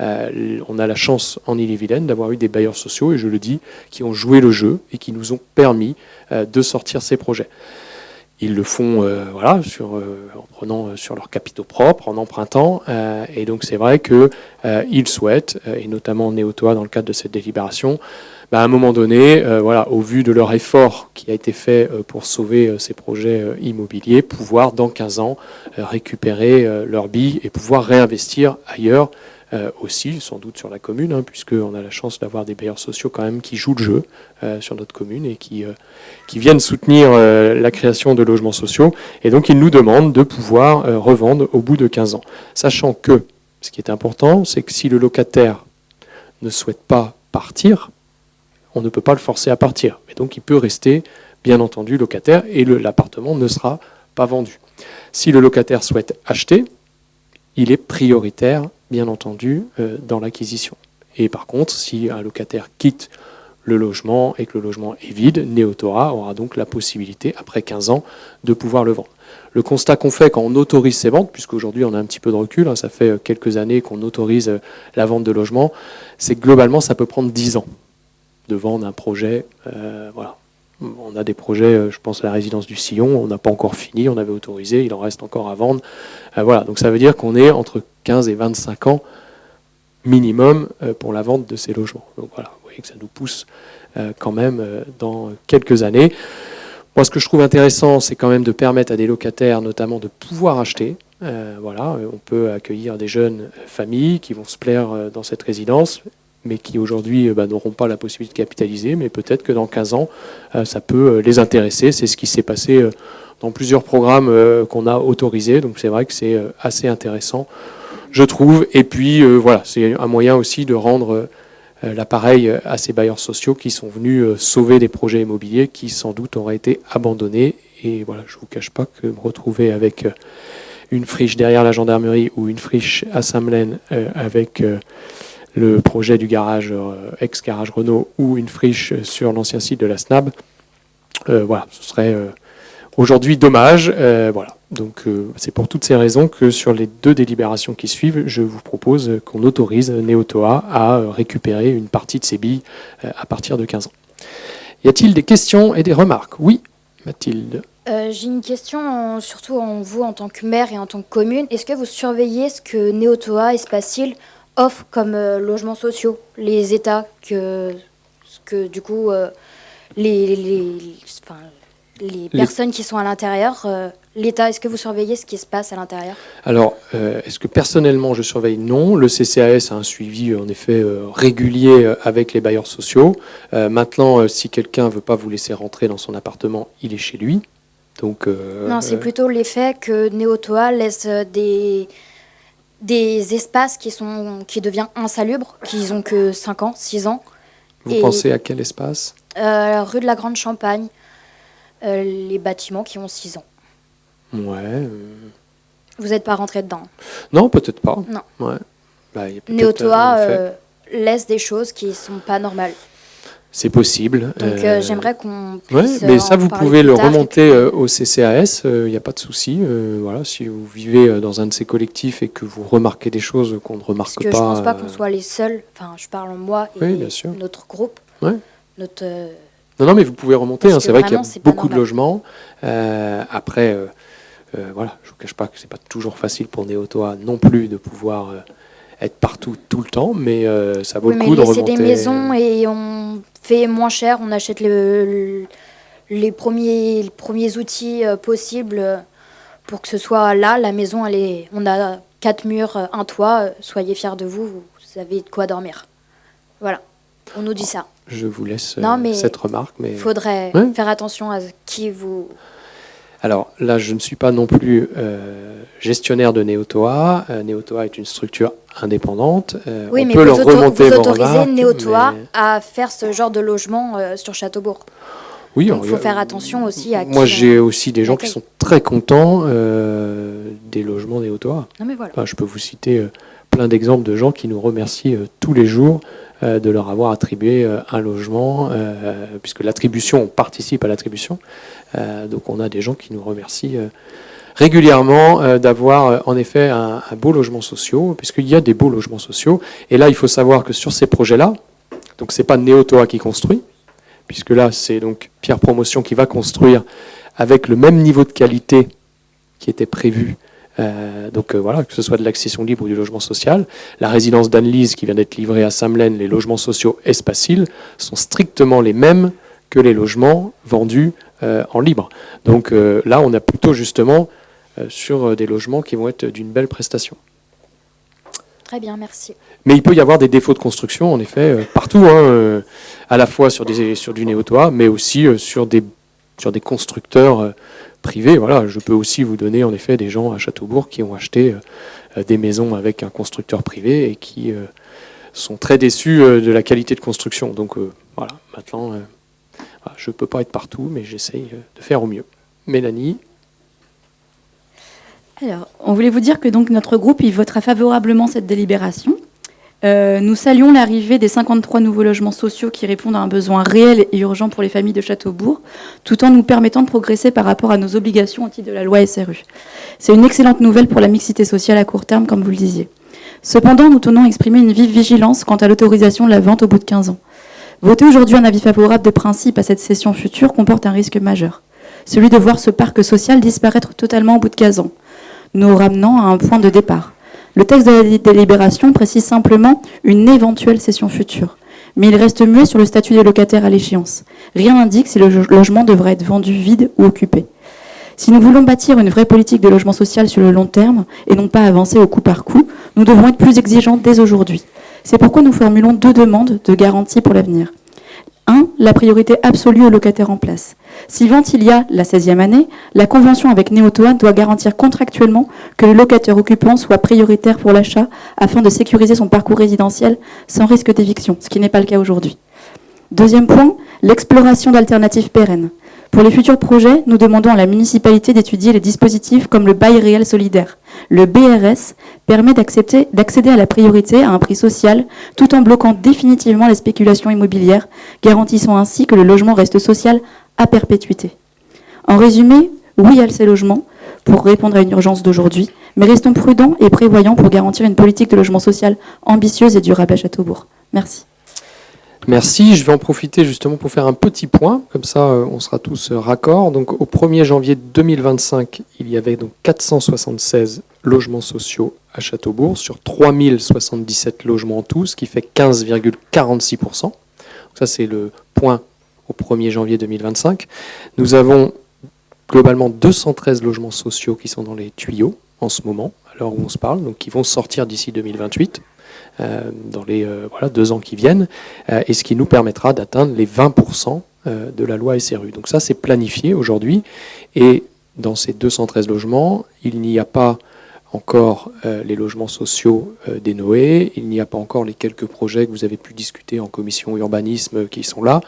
On a la chance en Ille-et-Vilaine d'avoir eu des bailleurs sociaux, et je le dis, qui ont joué le jeu et qui nous ont permis de sortir ces projets. Ils le font en prenant sur leurs capitaux propres, en empruntant, et donc c'est vrai qu'ils souhaitent, et notamment Néotoa dans le cadre de cette délibération, à un moment donné, au vu de leur effort qui a été fait pour sauver ces projets immobiliers, pouvoir dans 15 ans récupérer leurs billes et pouvoir réinvestir ailleurs, aussi, sans doute sur la commune, puisqu'on a la chance d'avoir des bailleurs sociaux quand même qui jouent le jeu sur notre commune et qui viennent soutenir la création de logements sociaux. Et donc, ils nous demandent de pouvoir revendre au bout de 15 ans. Sachant que, ce qui est important, c'est que si le locataire ne souhaite pas partir, on ne peut pas le forcer à partir. Et donc, il peut rester, bien entendu, locataire et l'appartement ne sera pas vendu. Si le locataire souhaite acheter, il est prioritaire, bien entendu, dans l'acquisition. Et par contre, si un locataire quitte le logement et que le logement est vide, Néotoa aura donc la possibilité, après 15 ans, de pouvoir le vendre. Le constat qu'on fait quand on autorise ces ventes, puisqu'aujourd'hui on a un petit peu de recul, ça fait quelques années qu'on autorise la vente de logements, c'est que globalement ça peut prendre 10 ans de vendre un projet. On a des projets, je pense à la résidence du Sillon, on n'a pas encore fini, on avait autorisé, il en reste encore à vendre. Donc ça veut dire qu'on est entre 15 et 25 ans minimum pour la vente de ces logements. Donc voilà, vous voyez que ça nous pousse quand même dans quelques années. Moi, ce que je trouve intéressant, c'est quand même de permettre à des locataires, notamment, de pouvoir acheter. On peut accueillir des jeunes familles qui vont se plaire dans cette résidence, mais qui aujourd'hui n'auront pas la possibilité de capitaliser, mais peut-être que dans 15 ans, ça peut les intéresser. C'est ce qui s'est passé dans plusieurs programmes qu'on a autorisés, donc c'est vrai que c'est assez intéressant, je trouve. Et puis c'est un moyen aussi de rendre l'appareil à ces bailleurs sociaux qui sont venus sauver des projets immobiliers qui sans doute auraient été abandonnés. Et voilà, je ne vous cache pas que me retrouver avec une friche derrière la gendarmerie ou une friche à Saint-Melaine avec le projet du garage, ex-garage Renault, ou une friche sur l'ancien site de la SNAB, ce serait aujourd'hui dommage. Donc c'est pour toutes ces raisons que sur les 2 délibérations qui suivent, je vous propose qu'on autorise Néotoa à récupérer une partie de ses billes à partir de 15 ans. Y a-t-il des questions et des remarques? Oui, Mathilde. J'ai une question, surtout en vous en tant que maire et en tant que commune. Est-ce que vous surveillez ce que Néotoa et Espacil offrent comme logements sociaux, les États que du coup les personnes qui sont à l'intérieur, l'État, est-ce que vous surveillez ce qui se passe à l'intérieur? Alors, est-ce que personnellement je surveille? Non. Le CCAS a un suivi en effet régulier avec les bailleurs sociaux. Maintenant, si quelqu'un ne veut pas vous laisser rentrer dans son appartement, il est chez lui. Donc, non, c'est plutôt l'effet que Néotoa laisse des espaces qui deviennent insalubres, qui n'ont que 5 ans, 6 ans. Vous pensez à quel espace? Rue de la Grande Champagne, les bâtiments qui ont 6 ans. Ouais. Vous n'êtes pas rentré dedans? Non, peut-être pas. Non. Ouais. Néotoa laisse des choses qui ne sont pas normales. C'est possible. Donc j'aimerais qu'on puisse mais ça, vous pouvez le remonter puis... au CCAS, il n'y a pas de souci. Si vous vivez dans un de ces collectifs et que vous remarquez des choses qu'on ne remarque pas... Parce que je ne pense pas qu'on soit les seuls, enfin je parle en moi et notre groupe. Ouais. Notre... Non, mais vous pouvez remonter, c'est vrai qu'il y a beaucoup de logements. Après, je ne vous cache pas que ce n'est pas toujours facile pour Néotoa non plus de pouvoir être partout tout le temps, mais ça vaut le coup de remonter. C'est des maisons et on fait moins cher, on achète les premiers outils possibles pour que ce soit là. La maison, on a 4 murs, un toit, soyez fiers de vous, vous avez de quoi dormir. Voilà, on nous dit ça. Je vous laisse cette remarque. Mais il faudrait faire attention à qui vous... Alors là, je ne suis pas non plus gestionnaire de Néotoa. Néotoa est une structure indépendante. Oui, on mais peut leur remonter vous vos autorisez remarques, Néotoa mais- à faire ce genre de logement sur Châteaubourg. Oui, Donc il faut faire attention aussi à moi, qui j'ai aussi des gens qui l'accueille. sont très contents des logements Néotoa. Non mais voilà. Enfin, je peux vous citer plein d'exemples de gens qui nous remercient tous les jours de leur avoir attribué un logement, puisque l'attribution, on participe à l'attribution. Donc on a des gens qui nous remercient régulièrement d'avoir en effet un beau logement social, puisqu'il y a des beaux logements sociaux. Et là, il faut savoir que sur ces projets-là, donc c'est pas Néotoa qui construit, puisque là, c'est donc Pierre Promotion qui va construire avec le même niveau de qualité qui était prévu. Voilà, que ce soit de l'accession libre ou du logement social. La résidence d'Anne-Lise qui vient d'être livrée à Samelène, les logements sociaux Espacil sont strictement les mêmes que les logements vendus en libre. Donc là, on a plutôt justement sur des logements qui vont être d'une belle prestation. Très bien, merci. Mais il peut y avoir des défauts de construction, en effet, partout, à la fois sur du Néotoa, mais aussi sur des constructeurs privés. Voilà, je peux aussi vous donner, en effet, des gens à Châteaubourg qui ont acheté des maisons avec un constructeur privé et qui sont très déçus de la qualité de construction. Donc voilà, maintenant, je ne peux pas être partout, mais j'essaye de faire au mieux. Mélanie? Alors, on voulait vous dire que donc notre groupe il votera favorablement cette délibération. Nous saluons l'arrivée des 53 nouveaux logements sociaux qui répondent à un besoin réel et urgent pour les familles de Châteaubourg, tout en nous permettant de progresser par rapport à nos obligations au titre de la loi SRU. C'est une excellente nouvelle pour la mixité sociale à court terme, comme vous le disiez. Cependant, nous tenons à exprimer une vive vigilance quant à l'autorisation de la vente au bout de 15 ans. Voter aujourd'hui un avis favorable de principe à cette session future comporte un risque majeur, celui de voir ce parc social disparaître totalement au bout de 15 ans, nous ramenant à un point de départ. Le texte de la délibération précise simplement une éventuelle cession future, mais il reste muet sur le statut des locataires à l'échéance. Rien n'indique si le logement devrait être vendu vide ou occupé. Si nous voulons bâtir une vraie politique de logement social sur le long terme et non pas avancer au coup par coup, nous devons être plus exigeants dès aujourd'hui. C'est pourquoi nous formulons 2 demandes de garantie pour l'avenir. 1. La priorité absolue aux locataires en place. Si vente il y a la 16e année, la convention avec Néotoa doit garantir contractuellement que le locataire occupant soit prioritaire pour l'achat afin de sécuriser son parcours résidentiel sans risque d'éviction, ce qui n'est pas le cas aujourd'hui. 2e point, l'exploration d'alternatives pérennes. Pour les futurs projets, nous demandons à la municipalité d'étudier les dispositifs comme le bail réel solidaire. Le BRS permet d'accéder à la priorité à un prix social tout en bloquant définitivement les spéculations immobilières, garantissant ainsi que le logement reste social à perpétuité. En résumé, oui à ces logements pour répondre à une urgence d'aujourd'hui, mais restons prudents et prévoyants pour garantir une politique de logement social ambitieuse et durable à Châteaubourg. Merci. Merci, je vais en profiter justement pour faire un petit point, comme ça on sera tous raccords. Donc au 1er janvier 2025, il y avait donc 476 logements sociaux à Châteaubourg sur 3077 logements en tout, ce qui fait 15,46%. Donc ça c'est le point au 1er janvier 2025. Nous avons globalement 213 logements sociaux qui sont dans les tuyaux en ce moment, à l'heure où on se parle, donc qui vont sortir d'ici 2028. Dans les 2 ans qui viennent, et ce qui nous permettra d'atteindre les 20% de la loi SRU. Donc ça, c'est planifié aujourd'hui, et dans ces 213 logements, il n'y a pas encore les logements sociaux des Noé, il n'y a pas encore les quelques projets que vous avez pu discuter en commission urbanisme qui sont là.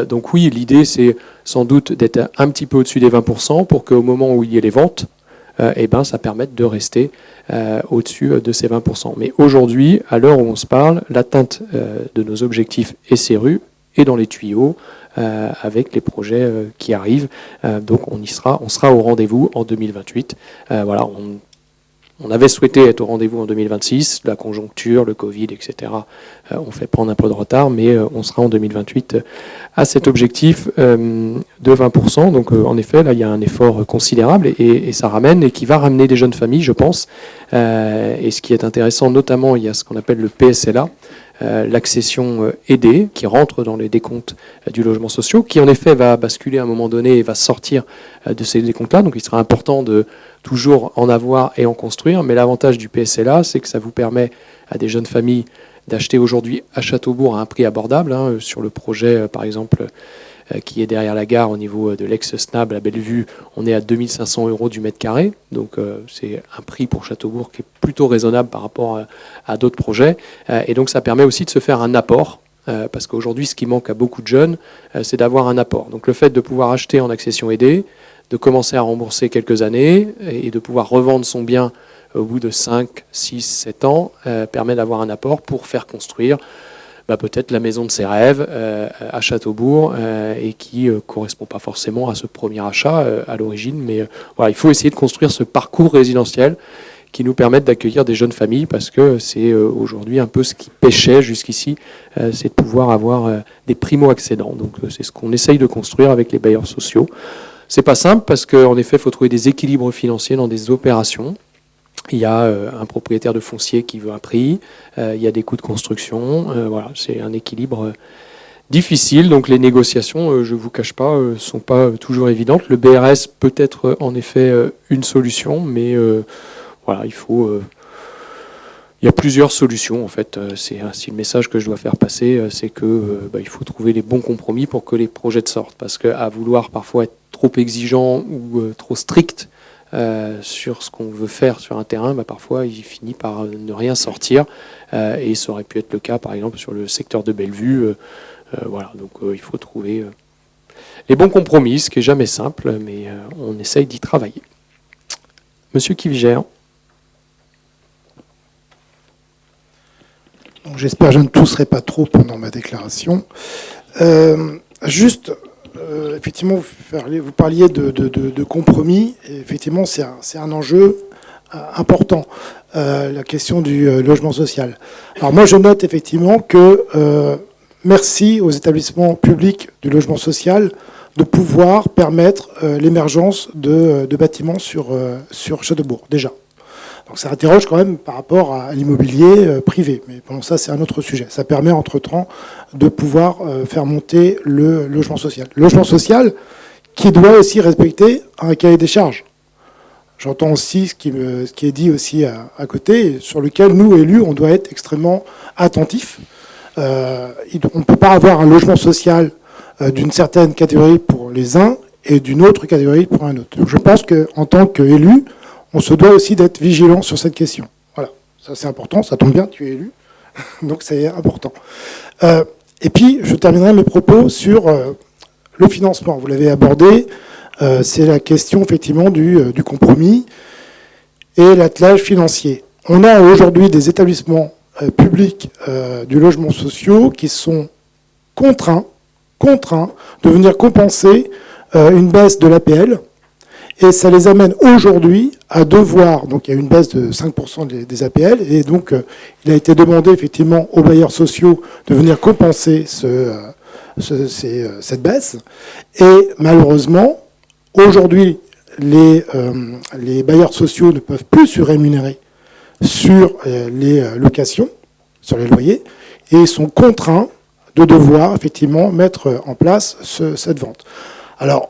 Donc oui, l'idée, c'est sans doute d'être un petit peu au-dessus des 20% pour qu'au moment où il y ait les ventes, ça permette de rester au-dessus de ces 20%. Mais aujourd'hui, à l'heure où on se parle, l'atteinte de nos objectifs SRU est dans les tuyaux avec les projets qui arrivent. Donc on sera au rendez-vous en 2028. On avait souhaité être au rendez-vous en 2026, la conjoncture, le Covid, etc. On fait prendre un peu de retard, mais on sera en 2028 à cet objectif de 20%. Donc en effet, là, il y a un effort considérable et ça ramène et qui va ramener des jeunes familles, je pense. Et ce qui est intéressant, notamment, il y a ce qu'on appelle le PSLA, l'accession aidée, qui rentre dans les décomptes du logement social, qui en effet va basculer à un moment donné et va sortir de ces décomptes-là. Donc il sera important de toujours en avoir et en construire. Mais l'avantage du PSLA, c'est que ça vous permet à des jeunes familles d'acheter aujourd'hui à Châteaubourg à un prix abordable. Sur le projet, par exemple, qui est derrière la gare au niveau de l'ex-SNAB à Bellevue, on est à 2500 € du mètre carré. Donc c'est un prix pour Châteaubourg qui est plutôt raisonnable par rapport à d'autres projets. Et donc ça permet aussi de se faire un apport. Parce qu'aujourd'hui, ce qui manque à beaucoup de jeunes, c'est d'avoir un apport. Donc le fait de pouvoir acheter en accession aidée, de commencer à rembourser quelques années et de pouvoir revendre son bien au bout de 5, 6, 7 ans, permet d'avoir un apport pour faire construire peut-être la maison de ses rêves à Châteaubourg et qui ne correspond pas forcément à ce premier achat à l'origine. Mais voilà, il faut essayer de construire ce parcours résidentiel qui nous permettent d'accueillir des jeunes familles, parce que c'est aujourd'hui un peu ce qui pêchait jusqu'ici, c'est de pouvoir avoir des primo-accédants. Donc c'est ce qu'on essaye de construire avec les bailleurs sociaux. C'est pas simple, parce qu'en effet, il faut trouver des équilibres financiers dans des opérations. Il y a un propriétaire de foncier qui veut un prix, il y a des coûts de construction, voilà, c'est un équilibre difficile. Donc les négociations, je ne vous cache pas, sont pas toujours évidentes. Le BRS peut être en effet une solution, mais voilà, il y a plusieurs solutions en fait. C'est ainsi le message que je dois faire passer, c'est que il faut trouver les bons compromis pour que les projets sortent. Parce qu'à vouloir parfois être trop exigeant ou trop strict sur ce qu'on veut faire sur un terrain, parfois il finit par ne rien sortir. Et ça aurait pu être le cas par exemple sur le secteur de Bellevue. Voilà, donc il faut trouver les bons compromis, ce qui n'est jamais simple, mais on essaye d'y travailler. Monsieur Kivigère. J'espère que je ne tousserai pas trop pendant ma déclaration. Juste, effectivement, vous parliez de compromis. Et effectivement, c'est un enjeu important, la question du logement social. Alors moi, je note effectivement que merci aux établissements publics du logement social de pouvoir permettre l'émergence de bâtiments sur Châteaubourg, déjà. Donc ça interroge quand même par rapport à l'immobilier privé. Mais bon, ça, c'est un autre sujet. Ça permet, entre-temps, de pouvoir faire monter le logement social. Le logement social qui doit aussi respecter un cahier des charges. J'entends aussi ce qui est dit aussi à côté, sur lequel, nous, élus, on doit être extrêmement attentifs. On ne peut pas avoir un logement social d'une certaine catégorie pour les uns et d'une autre catégorie pour un autre. Donc je pense qu'en tant qu'élu, on se doit aussi d'être vigilant sur cette question. Voilà, ça c'est important, ça tombe bien, tu es élu, donc c'est important. Et puis, je terminerai mes propos sur le financement. Vous l'avez abordé, c'est la question effectivement du compromis et l'attelage financier. On a aujourd'hui des établissements publics du logement social qui sont contraints de venir compenser une baisse de l'APL. Et ça les amène aujourd'hui à devoir, donc il y a une baisse de 5% des APL, et donc il a été demandé effectivement aux bailleurs sociaux de venir compenser cette baisse. Et malheureusement, aujourd'hui, les bailleurs sociaux ne peuvent plus se rémunérer sur les locations, sur les loyers, et sont contraints de devoir effectivement mettre en place cette vente. Alors,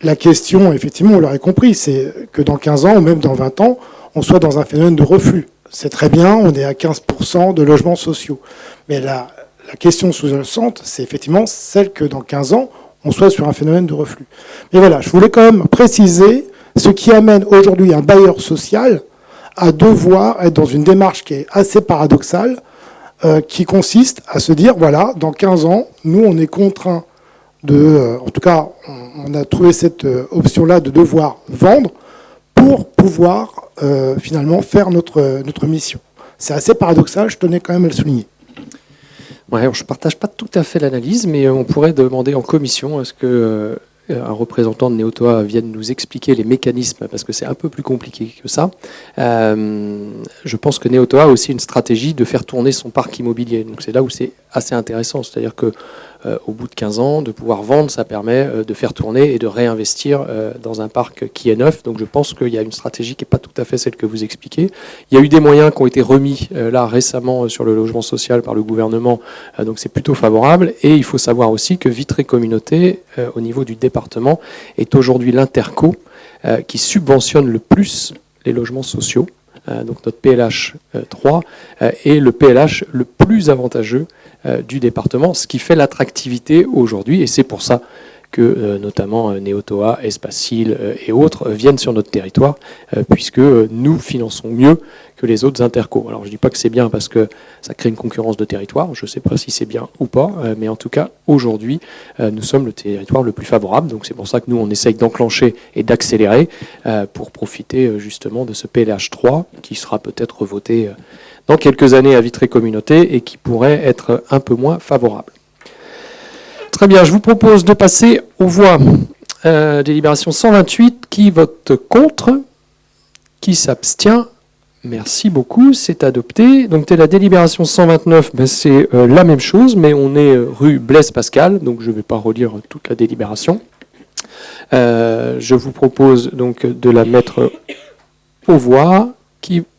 la question, effectivement, on l'aurait compris, c'est que dans 15 ans ou même dans 20 ans, on soit dans un phénomène de reflux. C'est très bien, on est à 15% de logements sociaux. Mais la question sous-jacente, c'est effectivement celle que dans 15 ans, on soit sur un phénomène de reflux. Mais voilà, je voulais quand même préciser ce qui amène aujourd'hui un bailleur social à devoir être dans une démarche qui est assez paradoxale, qui consiste à se dire, voilà, dans 15 ans, nous, on est contraints en tout cas, on a trouvé cette option-là de devoir vendre pour pouvoir finalement faire notre mission. C'est assez paradoxal, je tenais quand même à le souligner. Ouais, je ne partage pas tout à fait l'analyse, mais on pourrait demander en commission à ce que un représentant de Néotoa vienne nous expliquer les mécanismes, parce que c'est un peu plus compliqué que ça. Je pense que Néotoa a aussi une stratégie de faire tourner son parc immobilier. Donc c'est là où c'est assez intéressant, c'est-à-dire que au bout de 15 ans, de pouvoir vendre, ça permet de faire tourner et de réinvestir dans un parc qui est neuf. Donc je pense qu'il y a une stratégie qui n'est pas tout à fait celle que vous expliquez. Il y a eu des moyens qui ont été remis là récemment sur le logement social par le gouvernement, donc c'est plutôt favorable. Et il faut savoir aussi que Vitré Communauté, au niveau du département, est aujourd'hui l'interco qui subventionne le plus les logements sociaux. donc notre PLH 3, est le PLH le plus avantageux du département, ce qui fait l'attractivité aujourd'hui, et c'est pour ça que notamment Néotoa, Espacil et autres viennent sur notre territoire, puisque nous finançons mieux que les autres intercos. Alors je ne dis pas que c'est bien parce que ça crée une concurrence de territoire, je ne sais pas si c'est bien ou pas, mais en tout cas aujourd'hui nous sommes le territoire le plus favorable, donc c'est pour ça que nous on essaye d'enclencher et d'accélérer pour profiter justement de ce PLH 3 qui sera peut-être voté dans quelques années à Vitré Communauté et qui pourrait être un peu moins favorable. Très bien, je vous propose de passer aux voix. Délibération 128, qui vote contre, qui s'abstient. Merci beaucoup, c'est adopté. Donc la délibération 129, c'est la même chose, mais on est rue Blaise Pascal, donc je ne vais pas relire toute la délibération. Je vous propose donc de la mettre aux voix.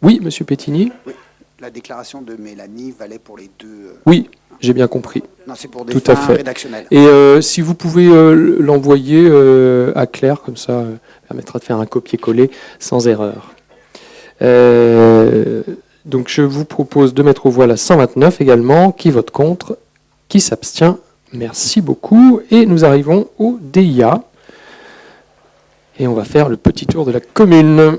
Oui, Monsieur Pétigny. Oui, la déclaration de Mélanie valait pour les deux. Oui, j'ai bien compris. Non, c'est pour des Tout à fins fait. rédactionnelles. Et si vous pouvez l'envoyer à Claire, comme ça, permettra de faire un copier-coller sans erreur. Donc je vous propose de mettre aux voix la 129 également. Qui vote contre? Qui s'abstient? Merci beaucoup. Et nous arrivons au DIA. Et on va faire le petit tour de la commune.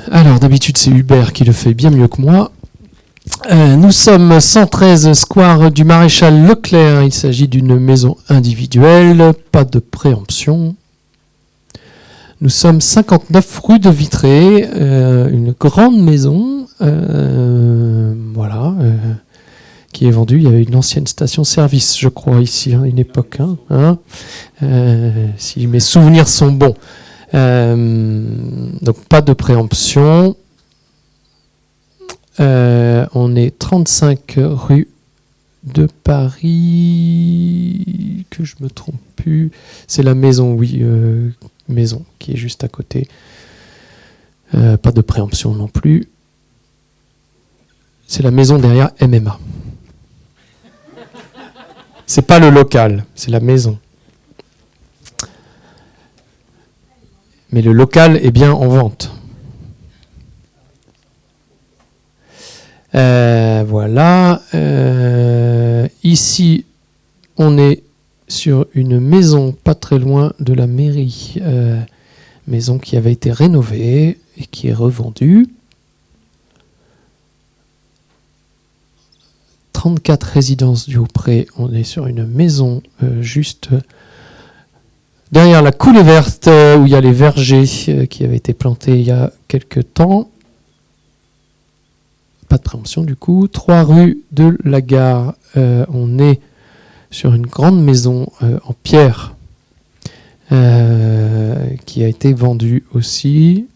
Alors, d'habitude, c'est Hubert qui le fait bien mieux que moi. Nous sommes 113 square du Maréchal Leclerc. Il s'agit d'une maison individuelle, pas de préemption. Nous sommes 59 rue de Vitré, une grande maison, qui est vendue. Il y avait une ancienne station-service, je crois, ici, à une époque. Si mes souvenirs sont bons. Donc pas de préemption. On est 35 rue de Paris, que je me trompe plus. C'est la maison, oui, maison qui est juste à côté. Pas de préemption non plus. C'est la maison derrière MMA. C'est pas le local, c'est la maison. Mais le local est bien en vente. Voilà. Ici, on est sur une maison pas très loin de la mairie. Maison qui avait été rénovée et qui est revendue. 34 résidences du Haut-Pré. On est sur une maison juste derrière la coulée verte où il y a les vergers qui avaient été plantés il y a quelques temps. Pas de préemption du coup. 3 rue de la Gare. On est sur une grande maison en pierre qui a été vendue aussi.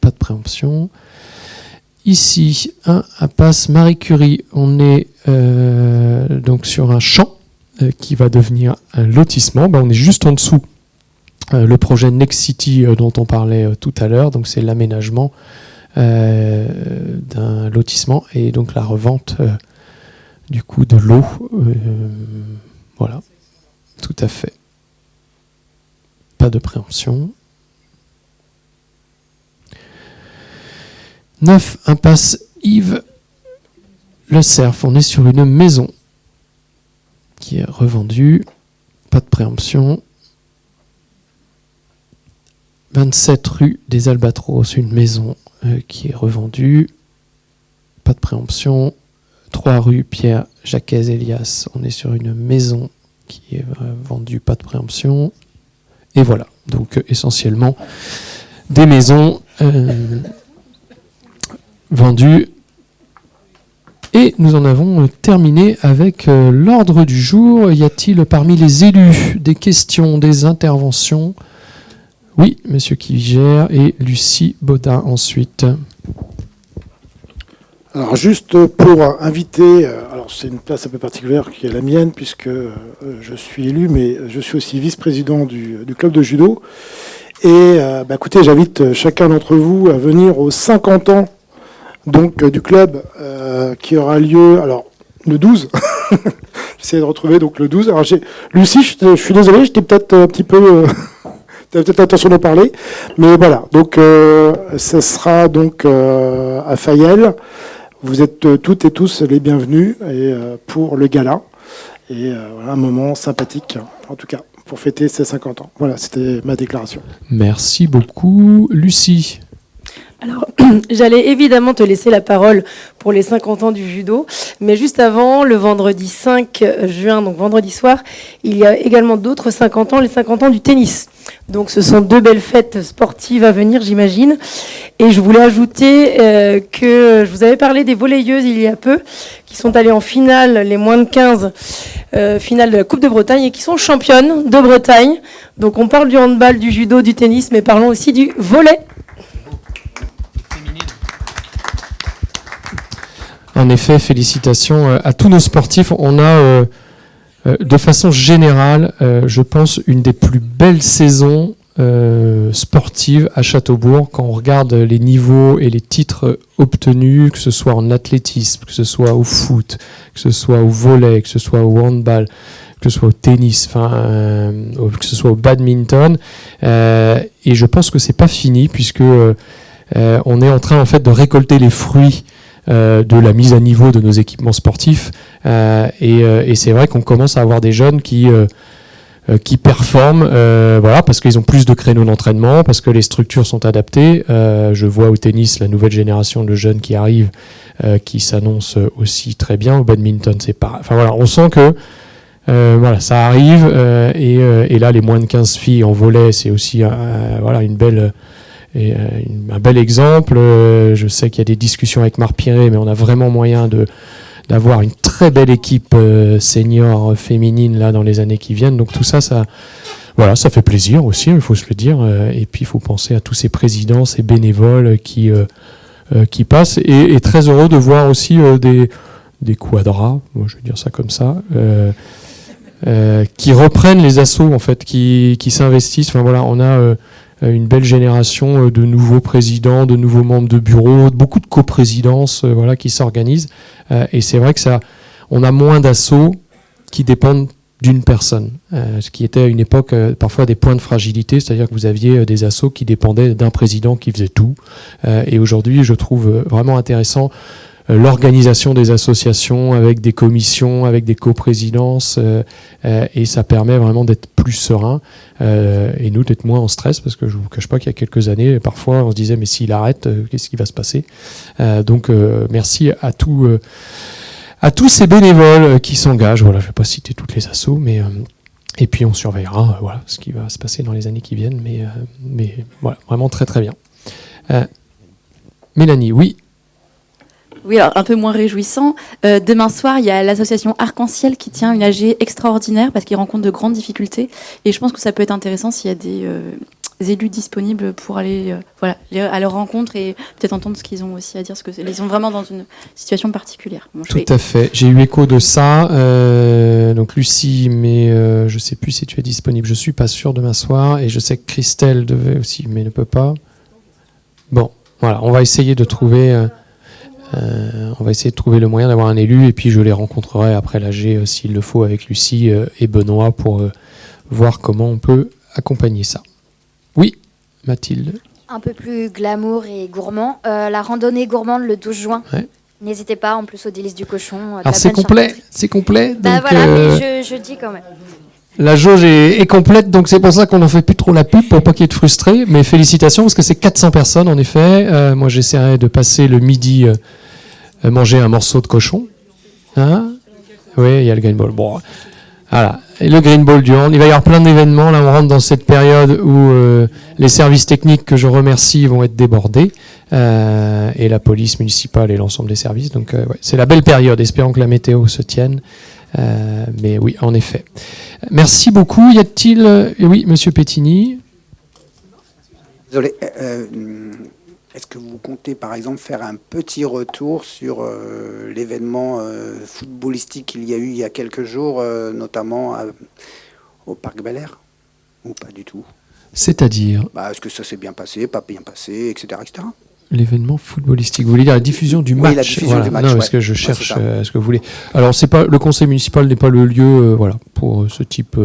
Pas de préemption. Ici, impasse Marie Curie. On est donc sur un champ qui va devenir un lotissement. On est juste en dessous le projet Next City dont on parlait tout à l'heure. Donc c'est l'aménagement d'un lotissement et donc la revente du coup de l'eau. Voilà, tout à fait. Pas de préemption. 9 impasse Yves Le Cerf. On est sur une maison qui est revendue. Pas de préemption. 27 rue des Albatros, une maison qui est revendue. Pas de préemption. 3 rue Pierre Jacques Elias. On est sur une maison qui est vendue. Pas de préemption. Et voilà. Donc essentiellement des maisons vendues. Et nous en avons terminé avec l'ordre du jour. Y a-t-il parmi les élus des questions, des interventions? Oui, Monsieur Kivigère et Lucie Baudin ensuite. Alors juste pour inviter, alors alors c'est une place un peu particulière qui est la mienne, puisque je suis élu, mais je suis aussi vice-président du club de judo. Et écoutez, j'invite chacun d'entre vous à venir aux 50 ans donc, du club qui aura lieu alors, le 12. J'essaie de retrouver donc, le 12. Alors, Lucie, je suis désolé, j'étais peut-être un petit peu... tu avais peut-être l'intention d'en parler. Mais voilà, donc ce sera donc à Fayel. Vous êtes toutes et tous les bienvenus et, pour le gala. Et voilà, un moment sympathique, en tout cas, pour fêter ces 50 ans. Voilà, c'était ma déclaration. Merci beaucoup. Lucie. Alors, j'allais évidemment te laisser la parole pour les 50 ans du judo, mais juste avant, le vendredi 5 juin, donc vendredi soir, il y a également d'autres 50 ans, les 50 ans du tennis. Donc ce sont 2 belles fêtes sportives à venir, j'imagine. Et je voulais ajouter que je vous avais parlé des volleyeuses il y a peu, qui sont allées en finale, les moins de 15, finale de la Coupe de Bretagne, et qui sont championnes de Bretagne. Donc on parle du handball, du judo, du tennis, mais parlons aussi du volley. En effet, félicitations à tous nos sportifs. On a, de façon générale, je pense, une des plus belles saisons sportives à Châteaubourg. Quand on regarde les niveaux et les titres obtenus, que ce soit en athlétisme, que ce soit au foot, que ce soit au volley, que ce soit au handball, que ce soit au tennis, que ce soit au badminton. Et je pense que c'est pas fini, puisque on est en train en fait de récolter les fruits de la mise à niveau de nos équipements sportifs, et c'est vrai qu'on commence à avoir des jeunes qui performent, voilà, parce qu'ils ont plus de créneaux d'entraînement, parce que les structures sont adaptées. Je vois au tennis la nouvelle génération de jeunes qui arrivent, qui s'annonce aussi très bien. Au badminton, c'est pas. Enfin voilà, on sent que voilà, ça arrive, et là les moins de 15 filles en volley, c'est aussi voilà une belle. Et un bel exemple, je sais qu'il y a des discussions avec Marc Piré, mais on a vraiment moyen d'avoir une très belle équipe senior féminine là dans les années qui viennent. Donc tout ça, voilà, ça fait plaisir aussi, il faut se le dire. Et puis il faut penser à tous ces présidents, ces bénévoles qui passent. Et très heureux de voir aussi des quadras, je vais dire ça comme ça, qui reprennent les assos en fait, qui s'investissent. Enfin voilà, on a une belle génération de nouveaux présidents, de nouveaux membres de bureau, beaucoup de coprésidences, voilà, qui s'organisent. Et c'est vrai que on a moins d'assauts qui dépendent d'une personne, ce qui était à une époque parfois des points de fragilité, c'est-à-dire que vous aviez des assos qui dépendaient d'un président qui faisait tout. Et aujourd'hui, je trouve vraiment intéressant l'organisation des associations avec des commissions, avec des coprésidences, et ça permet vraiment d'être plus serein, et nous d'être moins en stress, parce que je ne vous cache pas qu'il y a quelques années, parfois on se disait mais s'il arrête, qu'est-ce qui va se passer? Donc merci à tous ces bénévoles qui s'engagent. Voilà, je ne vais pas citer toutes les assos, mais et puis on surveillera voilà, ce qui va se passer dans les années qui viennent, mais voilà, vraiment très très bien. Mélanie, oui. Oui, alors un peu moins réjouissant. Demain soir, il y a l'association Arc-en-Ciel qui tient une AG extraordinaire parce qu'ils rencontrent de grandes difficultés. Et je pense que ça peut être intéressant s'il y a des élus disponibles pour aller à leur rencontre et peut-être entendre ce qu'ils ont aussi à dire, parce qu'ils sont vraiment dans une situation particulière. Bon, tout à fait. J'ai eu écho de ça. Donc Lucie, mais je ne sais plus si tu es disponible. Je ne suis pas sûr demain soir. Et je sais que Christelle devait aussi, mais ne peut pas. Bon, voilà. On va essayer de trouver... le moyen d'avoir un élu, et puis je les rencontrerai après l'AG s'il le faut avec Lucie et Benoît pour voir comment on peut accompagner ça. Oui, Mathilde. Un peu plus glamour et gourmand. La randonnée gourmande le 12 juin. Ouais. N'hésitez pas, en plus au délice du cochon. Alors c'est complet, c'est complet. Bah donc, voilà, mais je dis quand même. La jauge est complète, donc c'est pour ça qu'on n'en fait plus trop la pub, pour pas qu'il y ait de frustrés. Mais félicitations, parce que c'est 400 personnes en effet. Moi j'essaierai de passer le midi manger un morceau de cochon. Hein? Oui, il y a le green ball. Bon, voilà. Et le green ball du hand. Il va y avoir plein d'événements. Là, on rentre dans cette période où les services techniques que je remercie vont être débordés, et la police municipale et l'ensemble des services. Donc, ouais, c'est la belle période. Espérons que la météo se tienne. Mais oui, en effet. Merci beaucoup. Y a-t-il... oui, Monsieur Pétini. Désolé. Est-ce que vous comptez, par exemple, faire un petit retour sur l'événement footballistique qu'il y a eu il y a quelques jours, notamment au Parc Bel-Air, ou pas du tout? C'est-à-dire Est-ce que ça s'est bien passé, pas bien passé, etc. etc. l'événement footballistique. Vous voulez dire la diffusion du match? Oui, la diffusion du match. Non, ouais. parce que je Ouais, cherche c'est ça. ce que vous voulez. Alors, c'est pas le conseil municipal n'est pas le lieu, pour ce type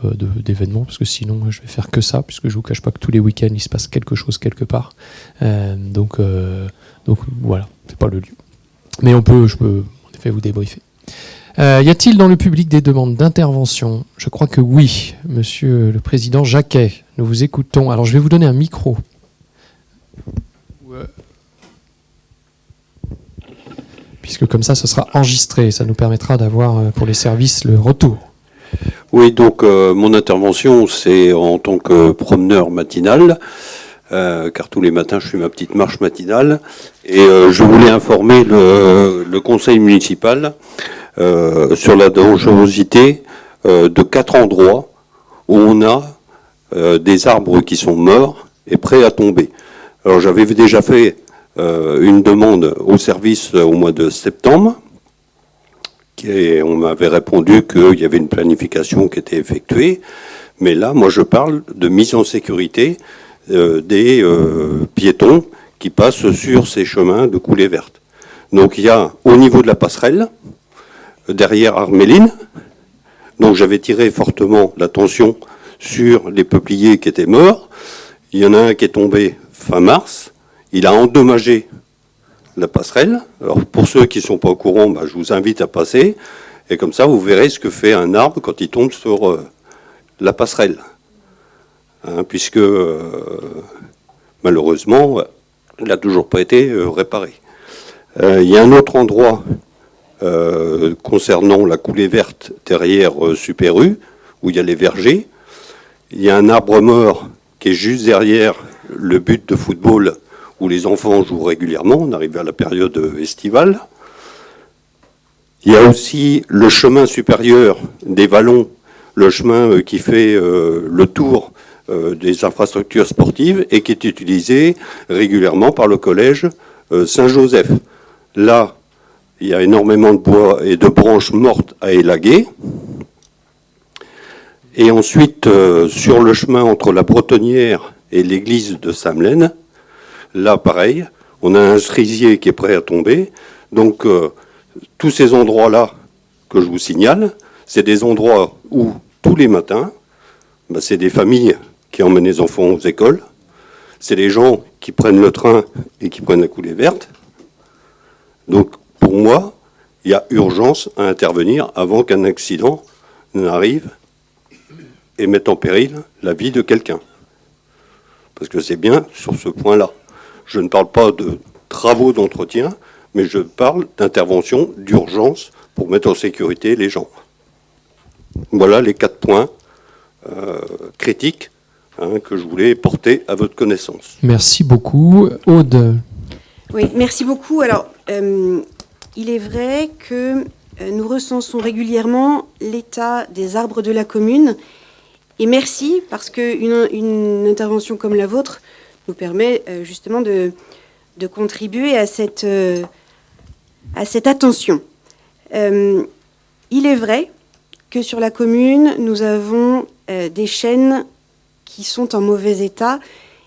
d'événement, parce que sinon, je vais faire que ça, puisque je vous cache pas que tous les week-ends, il se passe quelque chose quelque part. Donc voilà, c'est pas le lieu. Mais je peux en effet vous débriefer. Y a-t-il dans le public des demandes d'intervention? Je crois que oui, Monsieur le Président Jacquet. Nous vous écoutons. Alors, je vais vous donner un micro. Puisque comme ça, ce sera enregistré. Ça nous permettra d'avoir, pour les services, le retour. Oui, donc mon intervention, c'est en tant que promeneur matinal, car tous les matins, je fais ma petite marche matinale. Et je voulais informer le conseil municipal sur la dangerosité de 4 endroits où on a des arbres qui sont morts et prêts à tomber. Alors j'avais déjà fait une demande au service au mois de septembre, et on m'avait répondu qu'il y avait une planification qui était effectuée, mais là, moi je parle de mise en sécurité des piétons qui passent sur ces chemins de coulée verte. Donc il y a au niveau de la passerelle, derrière Arméline, donc j'avais tiré fortement l'attention sur les peupliers qui étaient morts. Il y en a un qui est tombé fin mars, il a endommagé la passerelle. Alors pour ceux qui ne sont pas au courant, je vous invite à passer, et comme ça vous verrez ce que fait un arbre quand il tombe sur la passerelle. Puisque malheureusement, il n'a toujours pas été réparé. Il y a un autre endroit concernant la coulée verte derrière Super U, où il y a les vergers. Il y a un arbre mort qui est juste derrière le but de football où les enfants jouent régulièrement. On arrive à la période estivale. Il y a aussi le chemin supérieur des Vallons, le chemin qui fait le tour des infrastructures sportives et qui est utilisé régulièrement par le collège Saint-Joseph. Là, il y a énormément de bois et de branches mortes à élaguer. Et ensuite, sur le chemin entre la Bretonnière et l'église de Samelaine, là, pareil, on a un cerisier qui est prêt à tomber. Donc, tous ces endroits-là que je vous signale, c'est des endroits où, tous les matins, c'est des familles qui emmènent les enfants aux écoles. C'est les gens qui prennent le train et qui prennent la coulée verte. Donc, pour moi, il y a urgence à intervenir avant qu'un accident n'arrive et mette en péril la vie de quelqu'un. Parce que c'est bien sur ce point-là. Je ne parle pas de travaux d'entretien, mais je parle d'intervention d'urgence pour mettre en sécurité les gens. Voilà les 4 points critiques que je voulais porter à votre connaissance. Merci beaucoup. Aude. Oui, merci beaucoup. Alors, il est vrai que nous recensons régulièrement l'état des arbres de la commune. Et merci, parce qu'une intervention comme la vôtre nous permet justement de contribuer à cette attention. Il est vrai que sur la commune, nous avons des chênes qui sont en mauvais état.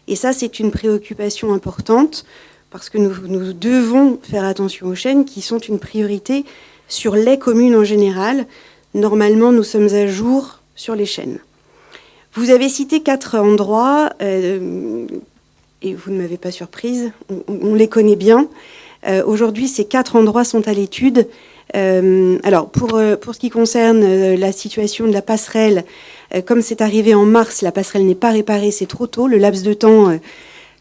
Et ça, c'est une préoccupation importante, parce que nous devons faire attention aux chênes qui sont une priorité sur les communes en général. Normalement, nous sommes à jour sur les chênes. Vous avez cité 4 endroits, et vous ne m'avez pas surprise, on les connaît bien. Aujourd'hui, ces 4 endroits sont à l'étude. Alors, pour ce qui concerne la situation de la passerelle, comme c'est arrivé en mars, la passerelle n'est pas réparée, c'est trop tôt. Le laps de temps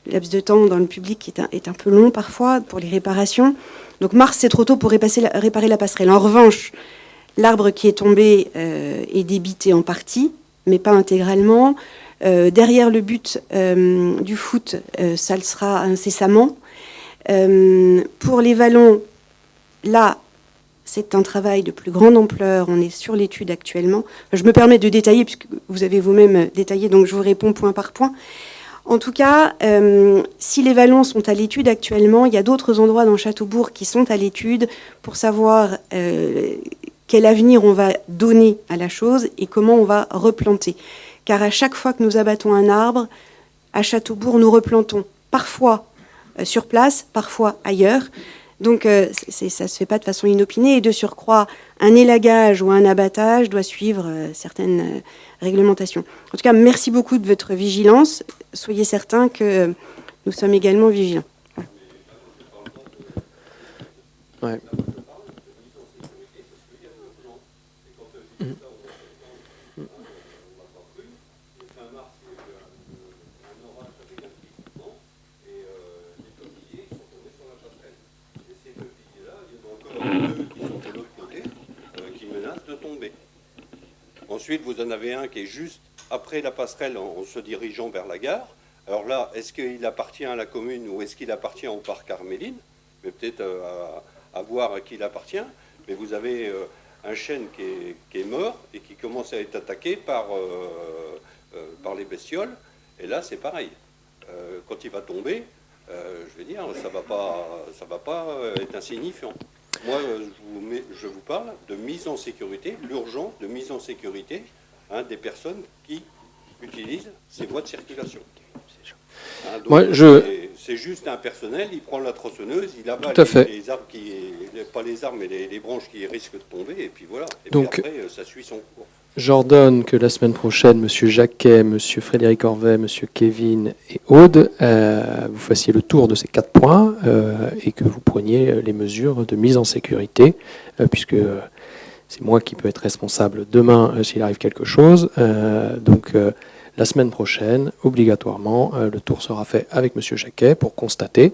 dans le public est un peu long parfois pour les réparations. Donc mars, c'est trop tôt pour réparer la passerelle. En revanche, l'arbre qui est tombé est débité en partie, mais pas intégralement. Derrière le but du foot, ça le sera incessamment. Pour les vallons, là, c'est un travail de plus grande ampleur. On est sur l'étude actuellement. Je me permets de détailler, puisque vous avez vous-même détaillé, donc je vous réponds point par point. En tout cas, si les vallons sont à l'étude actuellement, il y a d'autres endroits dans Châteaubourg qui sont à l'étude pour savoir quel avenir on va donner à la chose et comment on va replanter. Car à chaque fois que nous abattons un arbre, à Châteaubourg, nous replantons parfois sur place, parfois ailleurs. Donc ça ne se fait pas de façon inopinée. Et de surcroît, un élagage ou un abattage doit suivre certaines réglementations. En tout cas, merci beaucoup de votre vigilance. Soyez certains que nous sommes également vigilants. Ouais. Qui menace de tomber. Ensuite, vous en avez un qui est juste après la passerelle en se dirigeant vers la gare. Alors là, est-ce qu'il appartient à la commune ou est-ce qu'il appartient au parc Arméline? Mais peut-être à voir à qui il appartient. Mais vous avez un chêne qui est mort et qui commence à être attaqué par les bestioles. Et là, c'est pareil. Quand il va tomber, je vais dire, ça va pas être insignifiant. Moi, je vous parle de mise en sécurité, l'urgence de mise en sécurité des personnes qui utilisent ces voies de circulation. Donc, moi, c'est juste un personnel, il prend la tronçonneuse, il avale les arbres pas les arbres, mais les branches qui risquent de tomber, et puis voilà. Et donc, puis après, ça suit son cours. J'ordonne que la semaine prochaine, M. Jacquet, M. Frédéric Orvet, M. Kevin et Aude, vous fassiez le tour de ces 4 points et que vous preniez les mesures de mise en sécurité, puisque c'est moi qui peux être responsable demain s'il arrive quelque chose. Donc la semaine prochaine, obligatoirement, le tour sera fait avec M. Jacquet pour constater.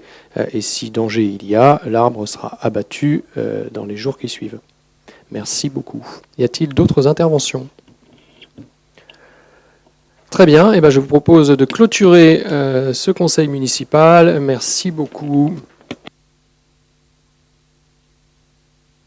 Et si danger il y a, l'arbre sera abattu dans les jours qui suivent. Merci beaucoup. Y a-t-il d'autres interventions? Très bien. Eh ben, je vous propose de clôturer ce conseil municipal. Merci beaucoup.